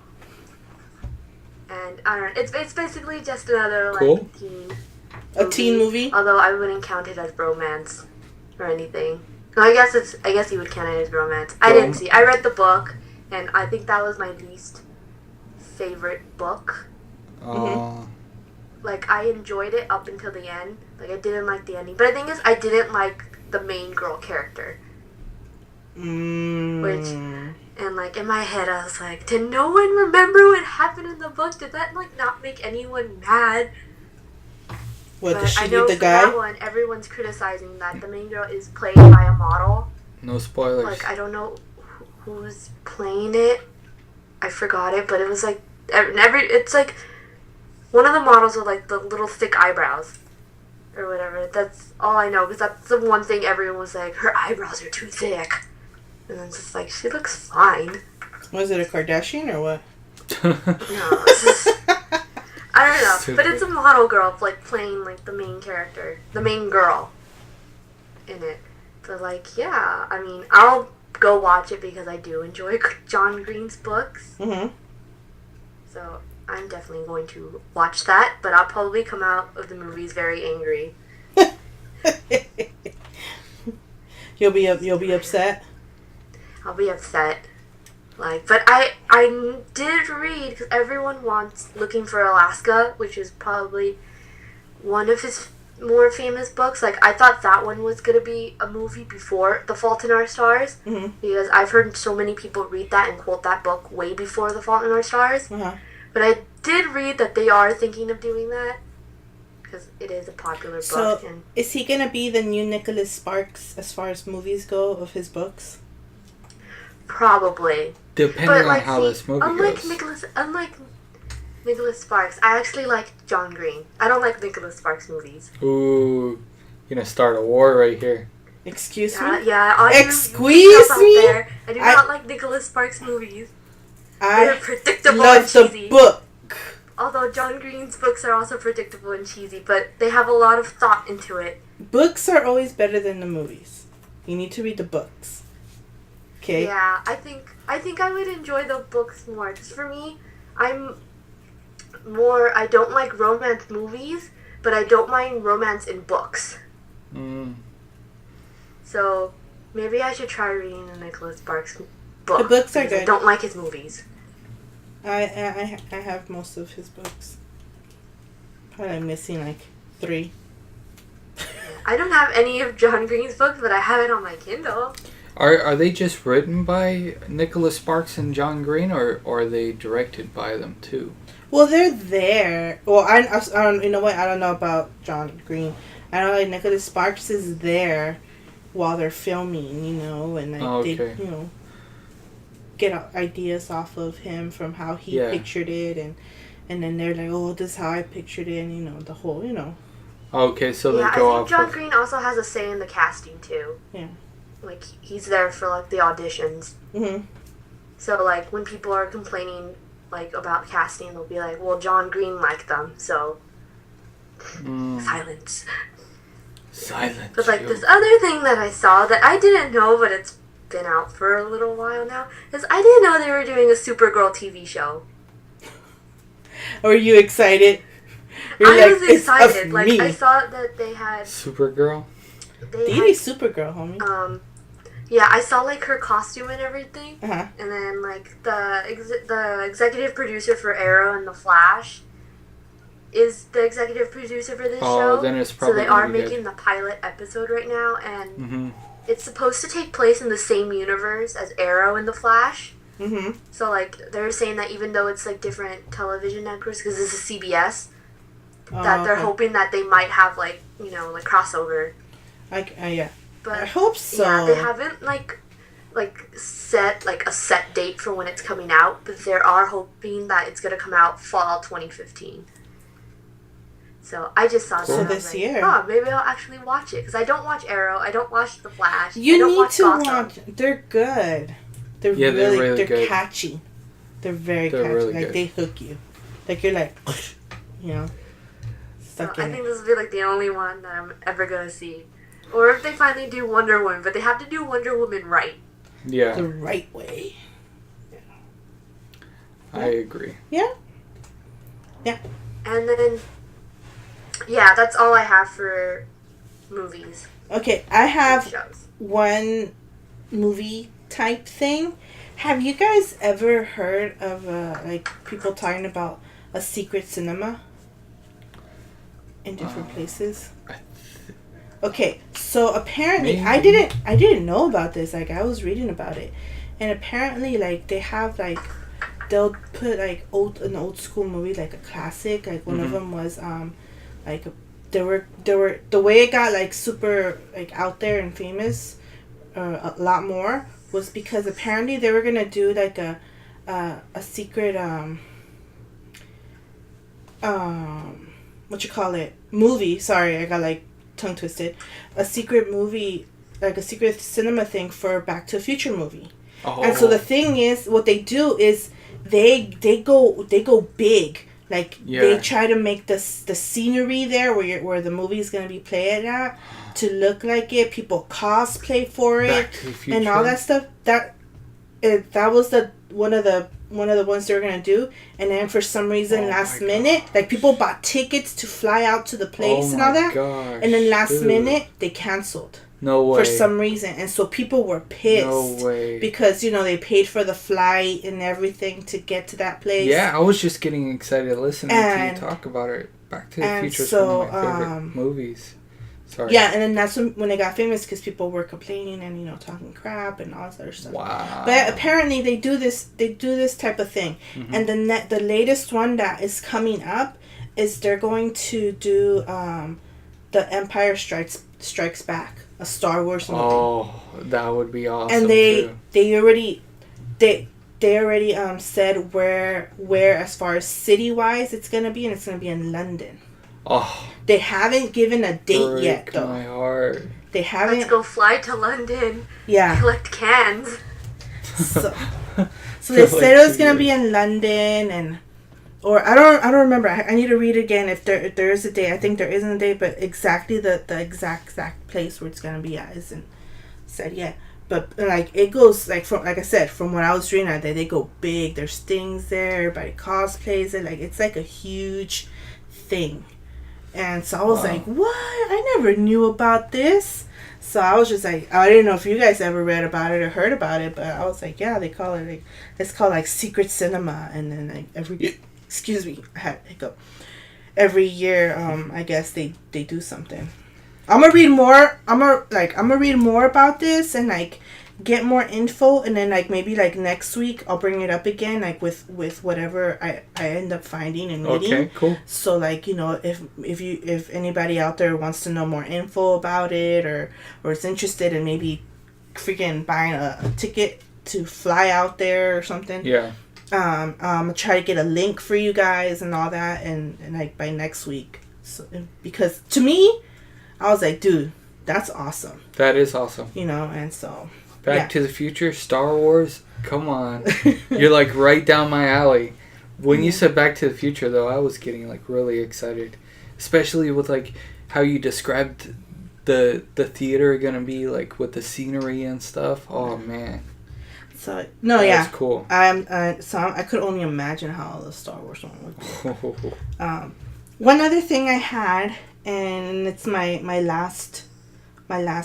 And I don't know, it's basically just another like teen movie. Although I wouldn't count it as romance or anything. No, I guess you would count it as romance. I didn't see. I read the book, and I think that was my least favorite book. Oh. Like I enjoyed it up until the end. Like I didn't like the ending, but the thing is, I didn't like the main girl character. And like in my head, I was like, did no one remember what happened in the book? Did that like not make anyone mad? What, but did she I know leave the for guy? that one, everyone's criticizing that the main girl is played by a model. No spoilers. Like I don't know who's playing it. I forgot it, but it was like it's like one of the models with like the little thick eyebrows or whatever. That's all I know because that's the one thing everyone was like, her eyebrows are too thick. And then it's just like, she looks fine. Was it a Kardashian or what? No, it's just, I don't know. Stupid. But it's a model girl like playing like the main character, the main girl in it. So like, yeah, I mean, I'll go watch it because I do enjoy John Green's books. Mm-hmm. So I'm definitely going to watch that, but I'll probably come out of the movies very angry. You'll be upset. I'll be upset. Like, but I did read, because everyone wants Looking for Alaska, which is probably one of his more famous books. Like, I thought that one was going to be a movie before The Fault in Our Stars, because I've heard so many people read that and quote that book way before The Fault in Our Stars. But I did read that they are thinking of doing that, because it is a popular book. So, is he going to be the new Nicholas Sparks as far as movies go of his books? Probably. Depending on how this movie goes. Unlike Nicholas Sparks, I actually like John Green. I don't like Nicholas Sparks movies. Ooh, you're gonna start a war right here. Excuse me? Yeah. Excuse me? I do not like Nicholas Sparks movies. They're predictable and cheesy. The book. Although John Green's books are also predictable and cheesy, but they have a lot of thought into it. Books are always better than the movies. You need to read the books. Okay. Yeah, I think I would enjoy the books more. Because for me, I'm I don't like romance movies, but I don't mind romance in books. So maybe I should try reading the Nicholas Sparks book. The books are good. I don't like his movies. I have most of his books. Probably missing like 3. I don't have any of John Green's books, but I have it on my Kindle. Are they just written by Nicholas Sparks and John Green, or are they directed by them too? Well, they're there. Well, I don't. You know what? I don't know about John Green. I know like Nicholas Sparks is there while they're filming. You know, and like they get ideas off of him from how he pictured it, and then they're like, oh, this is how I pictured it, and the whole, Okay, so they go I off. think John Green also has a say in the casting too. Yeah. Like he's there for like the auditions. Mhm. So like when people are complaining like about casting, they'll be like, "Well, John Green liked them, so silence." Silence. But like this other thing that I saw that I didn't know, but it's been out for a little while now, is I didn't know they were doing a Supergirl TV show. Were you excited? I was excited. Like I saw that they had Supergirl. Didi Supergirl, homie. Yeah, I saw like her costume and everything, Uh-huh. and then like the executive producer for Arrow and the Flash is the executive producer for this show. Then it's probably so they are gonna be making the pilot episode right now, and Mm-hmm. it's supposed to take place in the same universe as Arrow and the Flash. Mm-hmm. So like they're saying that even though it's like different television networks, because this is CBS, that they're hoping that they might have like like crossover. Yeah. But I hope so. Yeah, they haven't like set like a set date for when it's coming out, but they are hoping that it's gonna come out fall 2015. So I just saw that. So this year. Oh, maybe I'll actually watch it because I don't watch Arrow, I don't watch The Flash. You I don't need watch to Gotham. watch. They're good. They're really they're good. catchy. They're very They're catchy. really like good. they hook you. Like you're like, stuck I in think it. this will be like the only one that I'm ever gonna see. Or if they finally do Wonder Woman, but they have to do Wonder Woman right. Yeah. The right way. I agree. Yeah. And then, yeah, that's all I have for movies. Okay, I have Shows. one movie type thing. Have you guys ever heard of like people talking about a secret cinema in different places? Okay, so apparently I didn't know about this. Like I was reading about it, and apparently like they have like they'll put like an old school movie, like a classic. Like one of them was like there were the way it got like super like out there and famous, a lot more was because apparently they were gonna do like a secret what you call it movie. Sorry, I got like tongue twisted. A secret movie, like a secret cinema thing for Back to the Future movie. Oh. And so the thing is, what they do is they go big. Like they try to make the scenery there where the movie is gonna be played at to look like it. People cosplay for it and all that stuff. That was one of the ones they were gonna do, and then for some reason last minute, like people bought tickets to fly out to the place and all that, and then last minute they canceled. No way. For some reason, and so people were pissed. No way. Because they paid for the flight and everything to get to that place. Yeah, I was just getting excited listening to you talk about it. Back to the Future is one of my favorite movies. Sorry. Yeah, and then that's when it got famous because people were complaining and talking crap and all this other stuff. Wow. But apparently they do this type of thing, and the latest one that is coming up is they're going to do the Empire Strikes Back, a Star Wars movie. Oh, that would be awesome. And they already said where as far as city wise it's gonna be, and it's gonna be in London. Oh. They haven't given a date yet, though. My heart. They haven't. Let's go fly to London. Yeah. Collect cans. So they said it was gonna be in London, or I don't remember. I need to read again if there is a date. I think there isn't a date, but exactly the exact place where it's gonna be at isn't said yet. But like it goes from like I said, from what I was reading that they go big. There's things there. Everybody cosplays it. Like it's like a huge thing. And so I was like, what? I never knew about this. So I was just like, I didn't know if you guys ever read about it or heard about it, but I was like, yeah, they call it like, it's called like secret cinema. And then like excuse me, I had a hiccup. Every year, I guess they do something. I'm gonna read more. I'm gonna read more about this and like get more info, and then like maybe like next week I'll bring it up again, like with whatever I end up finding and reading. Okay, cool. So like, you know, if anybody out there wants to know more info about it or is interested in maybe freaking buying a ticket to fly out there or something. Yeah. I'm gonna try to get a link for you guys and all that, and like by next week. So because to me, I was like, dude, that's awesome. That is awesome. You know, and so. Back to the Future, Star Wars, come on. You're like right down my alley. When you said Back to the Future, though, I was getting like really excited. Especially with like how you described the theater going to be, like with the scenery and stuff. Oh, man. So, That's cool. I could only imagine how the Star Wars one would be. One other thing I had, and it's my last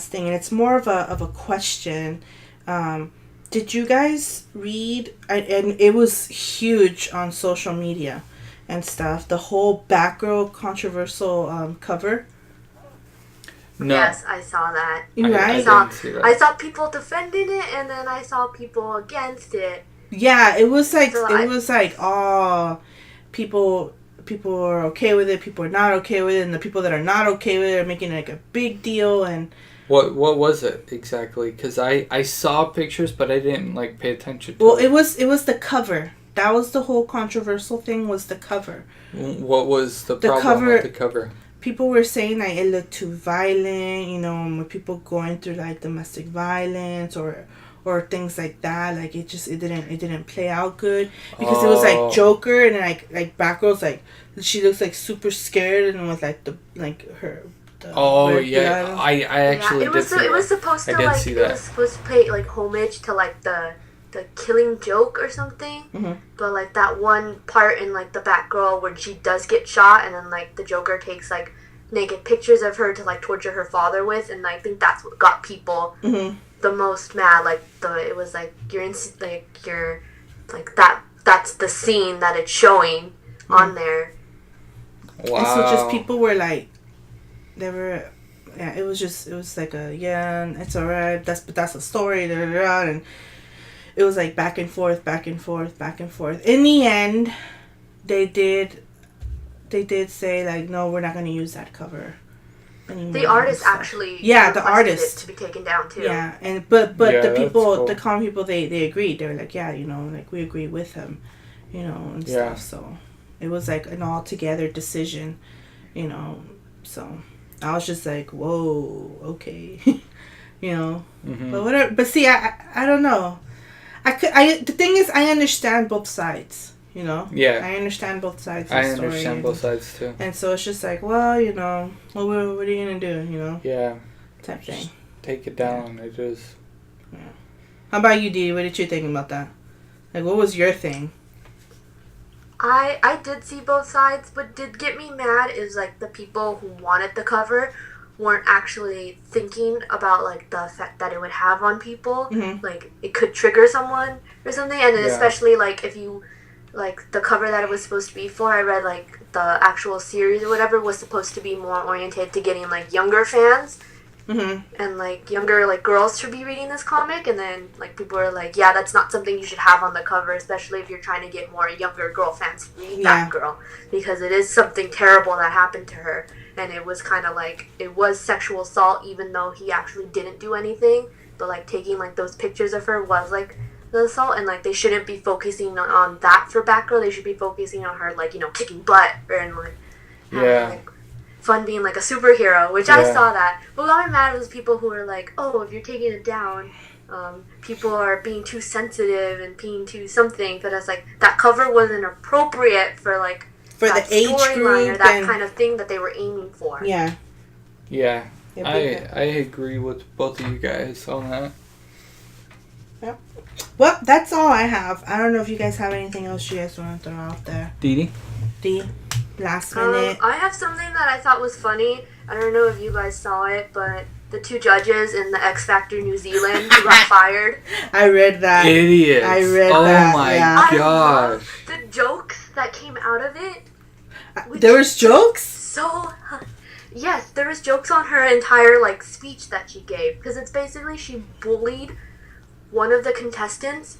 thing, and it's more of a question. Did you guys read, and it was huge on social media and stuff, the whole Batgirl controversial cover? No. Yes, I saw that. Right? I saw people defending it, and then I saw people against it. Yeah, it was like, people are okay with it, people are not okay with it, and the people that are not okay with it are making like a big deal. And what was it exactly? Because I saw pictures, but I didn't like pay attention to it. It was the cover. That was the whole controversial thing, was the cover. What was the problem with the cover? People were saying that it looked too violent, you know, with people going through like domestic violence or things like that. Like it didn't play out good because it was like Joker, and like Batgirl's like, she looks like super scared, and with like I actually did see that. It was supposed to pay like homage to like the Killing Joke or something. Mm-hmm. But like that one part in like the Batgirl where she does get shot, and then like the Joker takes like naked pictures of her to like torture her father with, and I think that's what got people the most mad. Like it was like that's the scene that it's showing on there. Wow. And so just people were like, it was like it's alright, that's a story, and it was like back and forth. In the end, they did say like, no, we're not going to use that cover anymore. The artist actually the artist it to be taken down too. Yeah, and but the people, cool. the common people, they agreed. They were like, yeah, you know, like we agree with him, you know, and stuff. So it was like an all together decision, you know. So I was just like, whoa, okay, you know. Mm-hmm. But whatever. But see, I don't know. The thing is, I understand both sides, you know? Yeah. I understand both sides of I the story. understand both sides, too. And so it's just like, well, you know, what are you going to do, you know? Yeah. Type thing. Just take it down. It is. Yeah. How about you, Dee? What did you think about that? Like, what was your thing? I did see both sides, but did get me mad is, like, the people who wanted the cover weren't actually thinking about like the effect that it would have on people. Mm-hmm. Like it could trigger someone or something, and then especially like if you like the cover that it was supposed to be for, I read like the actual series or whatever was supposed to be more oriented to getting like younger fans. Mm-hmm. And like younger like girls should be reading this comic, and then like people are like, yeah, that's not something you should have on the cover, especially if you're trying to get more younger girl fans to read that girl, because it is something terrible that happened to her. And it was kind of like, it was sexual assault, even though he actually didn't do anything. But, like, taking, like, those pictures of her was, like, the assault. And, like, they shouldn't be focusing on that for Batgirl. They should be focusing on her, like, you know, kicking butt. And, like, having, like, fun being, like, a superhero. Which I saw that. But what got me mad was people who were like, oh, if you're taking it down, people are being too sensitive and being too something. But it's like, that cover wasn't appropriate for, like, for the age group or that kind of thing that they were aiming for. Yeah. I agree with both of you guys on that. Yep. Well, that's all I have. I don't know if you guys have anything else you guys want to throw out there. Dee D, last minute. I have something that I thought was funny. I don't know if you guys saw it, but the 2 judges in the X Factor New Zealand who got fired. I read that. Idiots. I read oh that. Oh my yeah. gosh. The jokes that came out of it. There was jokes? So, yes, there was jokes on her entire, like, speech that she gave. Because it's basically she bullied one of the contestants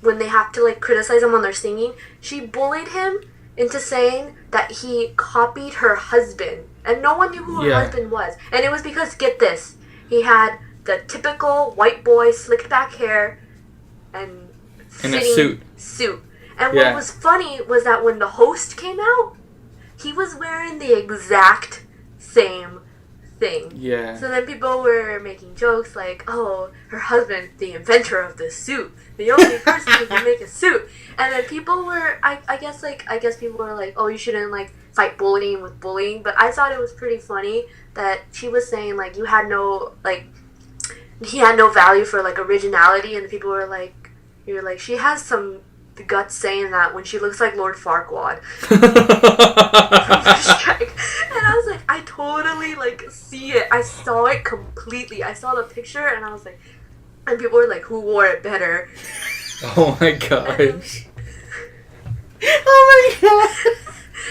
when they have to, like, criticize them on their singing. She bullied him into saying that he copied her husband. And no one knew who her husband was. And it was because, get this, he had the typical white boy slicked back hair and in a suit. And what was funny was that when the host came out, he was wearing the exact same thing. Yeah. So then people were making jokes like, oh, her husband, the inventor of the suit. The only person who can make a suit. And then people were, I guess people were like, oh, you shouldn't, like, fight bullying with bullying. But I thought it was pretty funny that she was saying, like, he had no value for, like, originality. And people were like, she has some guts saying that when she looks like Lord Farquaad. And I was like, I totally, like, see it. I saw it completely. I saw the picture and I was like, and people were like, who wore it better? Oh my gosh. Oh my god.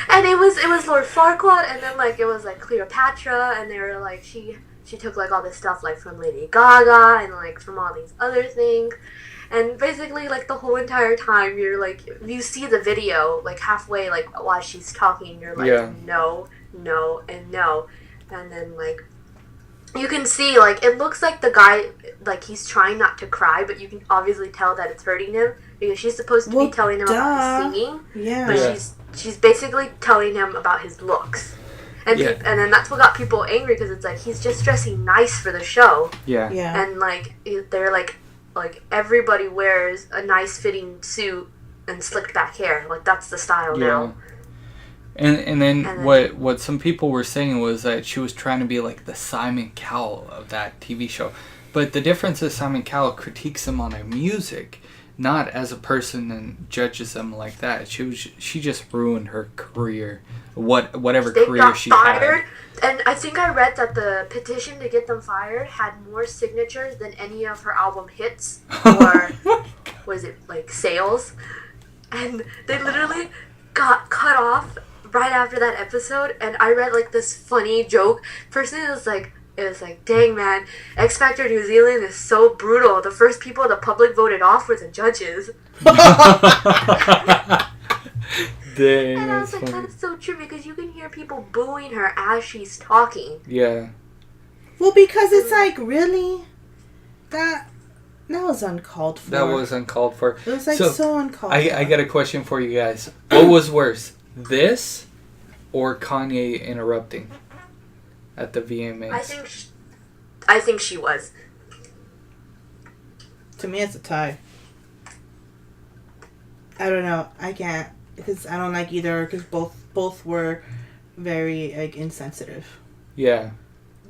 And it was Lord Farquaad, and then, like, it was, like, Cleopatra, and they were like, she took, like, all this stuff, like, from Lady Gaga and, like, from all these other things. And basically, like, the whole entire time, you're like, you see the video, like, halfway, like, while she's talking, you're like, no, and no. And then, like, you can see, like, it looks like the guy, like, he's trying not to cry, but you can obviously tell that it's hurting him, because she's supposed to be telling him about his singing, but she's basically telling him about his looks. And and then that's what got people angry, because it's like, he's just dressing nice for the show. Yeah. And, like, they're like, everybody wears a nice fitting suit and slicked back hair. Like, that's the style now. And then what some people were saying was that she was trying to be like the Simon Cowell of that TV show. But the difference is Simon Cowell critiques them on their music, not as a person and judges them like that. She just ruined her career, whatever career she had. And I think I read that the petition to get them fired had more signatures than any of her album hits or was it like sales. And they literally got cut off right after that episode. And I read like this funny joke. Personally, it was like, dang man, X Factor New Zealand is so brutal. The first people the public voted off were the judges. Dang, and I was like, that's so true, because you can hear people booing her as she's talking. Yeah. Well, because it's like, really? That was uncalled for. That was uncalled for. It was like so uncalled for. I got a question for you guys. What was worse, this or Kanye interrupting at the VMAs? I think she was. To me, it's a tie. I don't know. I can't, because I don't like either. Because both were very like insensitive. Yeah,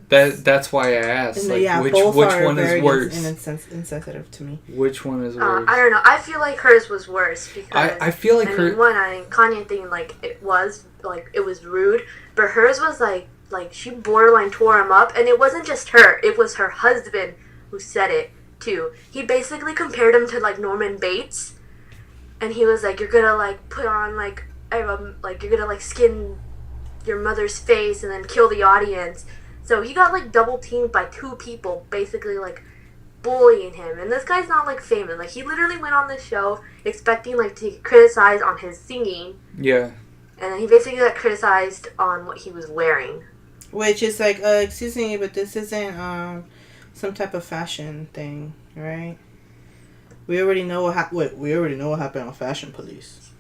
that's why I asked. Like, which one is worse? Insensitive to me. Which one is worse? I don't know. I feel like hers was worse because I feel like Kanye thing, like, it was rude, but hers was like she borderline tore him up, and it wasn't just her. It was her husband who said it too. He basically compared him to like Norman Bates. And he was like, you're gonna, like, put on, like, you're gonna, like, skin your mother's face and then kill the audience. So he got, like, double-teamed by 2 people, basically, like, bullying him. And this guy's not, like, famous. Like, he literally went on this show expecting, like, to get criticized on his singing. Yeah. And then he basically got criticized on what he was wearing. Which is like, excuse me, but this isn't, some type of fashion thing, right? We already know what happened on Fashion Police.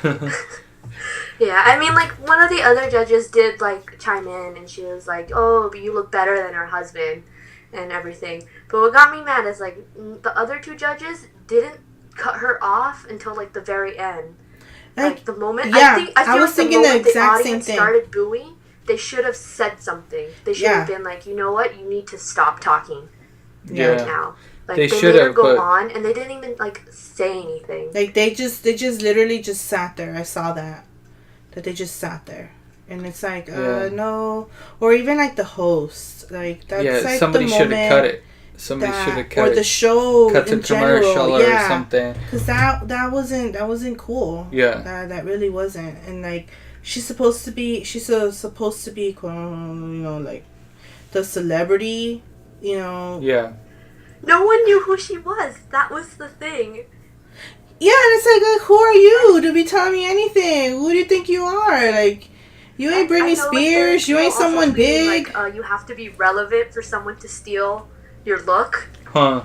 Yeah, I mean, like, one of the other judges did, like, chime in, and she was like, oh, but you look better than her husband, and everything. But what got me mad is, like, the other 2 judges didn't cut her off until, like, the very end. Like, the moment... Yeah, I was thinking the exact same thing. Started booing, they should have said something. They should have been like, you know what, you need to stop talking right now. Like, They they should made her have, go but- on, and they didn't even, like, say anything. Like, they just literally just sat there. I saw that. That they just sat there. And it's like, Yeah. no. Or even, like, the host. Like, that's, Yeah, like, somebody the should have moment cut it. Somebody should have cut or it. the show Cut the in commercial general. or Yeah. something. Because that wasn't cool. Yeah. That really wasn't. And, like, she's supposed to be, like, the celebrity, Yeah. No one knew who she was. That was the thing. Yeah, and it's like, who are you to be telling me anything? Who do you think you are? Like, you ain't Britney I know, like, Spears. You ain't also someone saying, big. Like, you have to be relevant for someone to steal your look. Huh.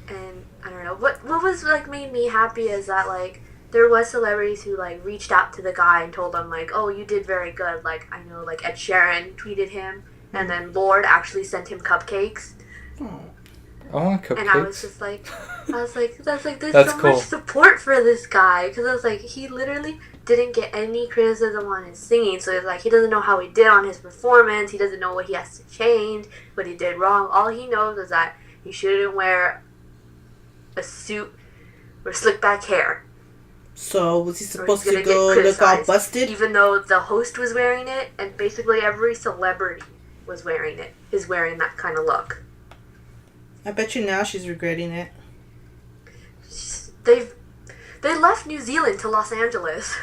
And I don't know what was like made me happy is that like there was celebrities who like reached out to the guy and told him like, oh, you did very good. Like I know like Ed Sheeran tweeted him, and then Lorde actually sent him cupcakes. Oh. I want cupcakes. And I was just like, there's That's so cool. much support for this guy because I was like, he literally didn't get any criticism on his singing, so it's like he doesn't know how he did on his performance. He doesn't know what he has to change, what he did wrong. All he knows is that he shouldn't wear a suit or slick back hair. So was he or supposed he's to gonna get go look all criticized, busted? even though the host was wearing it, and basically every celebrity was wearing it, is wearing that kind of look. I bet you now she's regretting it. They left New Zealand to Los Angeles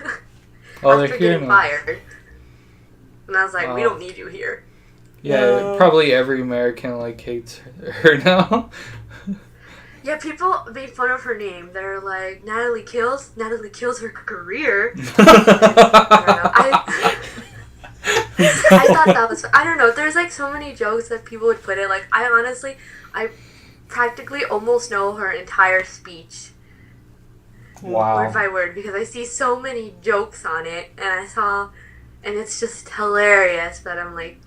Oh, they're after here getting now. fired. And I was like, we Oh. don't need you here. Yeah, No. probably every American like hates her now. Yeah, people made fun of her name. They're like, Natalie kills her career. I thought that was, I don't know, there's like so many jokes that people would put it. Like, I practically almost know her entire speech. Wow. Word by word, because I see so many jokes on it, and it's just hilarious that I'm like,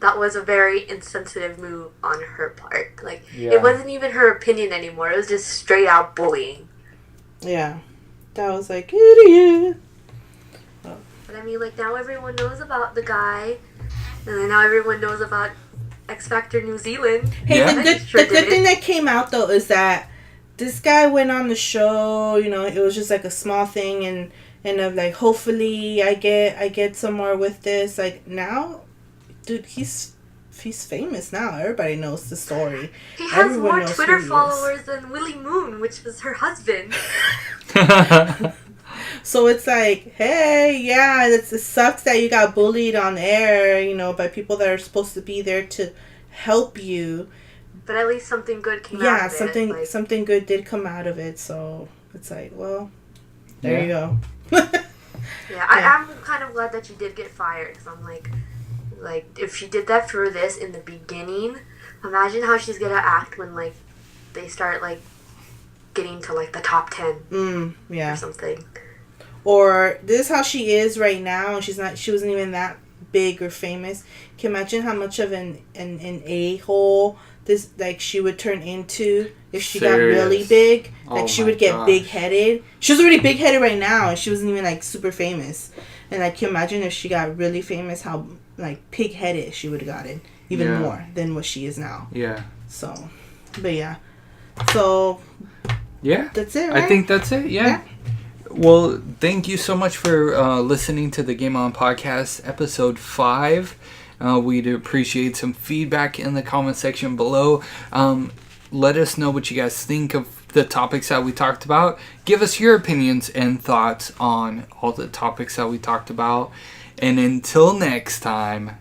that was a very insensitive move on her part. Like, Yeah. it wasn't even her opinion anymore, it was just straight out bullying. Yeah. That was like, idiot. But I mean, like, now everyone knows about the guy, and then now everyone knows about X Factor New Zealand. Hey, Yeah. the And I good, sure the good did thing it. that came out, though, is that this guy went on the show, it was just like a small thing, and of like, hopefully I get somewhere with this. Like, now, dude, he's famous now. Everybody knows the story. He has Everyone more knows Twitter who he is. followers than Willie Moon, which was her husband. So it's like, hey, yeah, it sucks that you got bullied on air, by people that are supposed to be there to help you. But at least something good came out Yeah, of it. something good did come out of it. So it's like, well, there you go. Yeah, I'm kind of glad that she did get fired, because I'm like, if she did that for this in the beginning, imagine how she's gonna act when, like, they start, like, getting to, like, the top 10 Yeah. or something. Or this is how she is right now, and she wasn't even that big or famous. Can you imagine how much of an a-hole this, like, she would turn into if she got really Serious. big? Like, Oh she my would get gosh. big-headed. She was already big-headed right now, and she wasn't even, like, super famous. And, like, can you imagine if she got really famous, how, like, pig-headed she would have gotten even Yeah. more than what she is now. Yeah. So, but yeah. So, Yeah. that's it, right? I think that's it. Yeah. Well, thank you so much for listening to the Game On Podcast, episode 5. We'd appreciate some feedback in the comment section below. Let us know what you guys think of the topics that we talked about. Give us your opinions and thoughts on all the topics that we talked about. And until next time,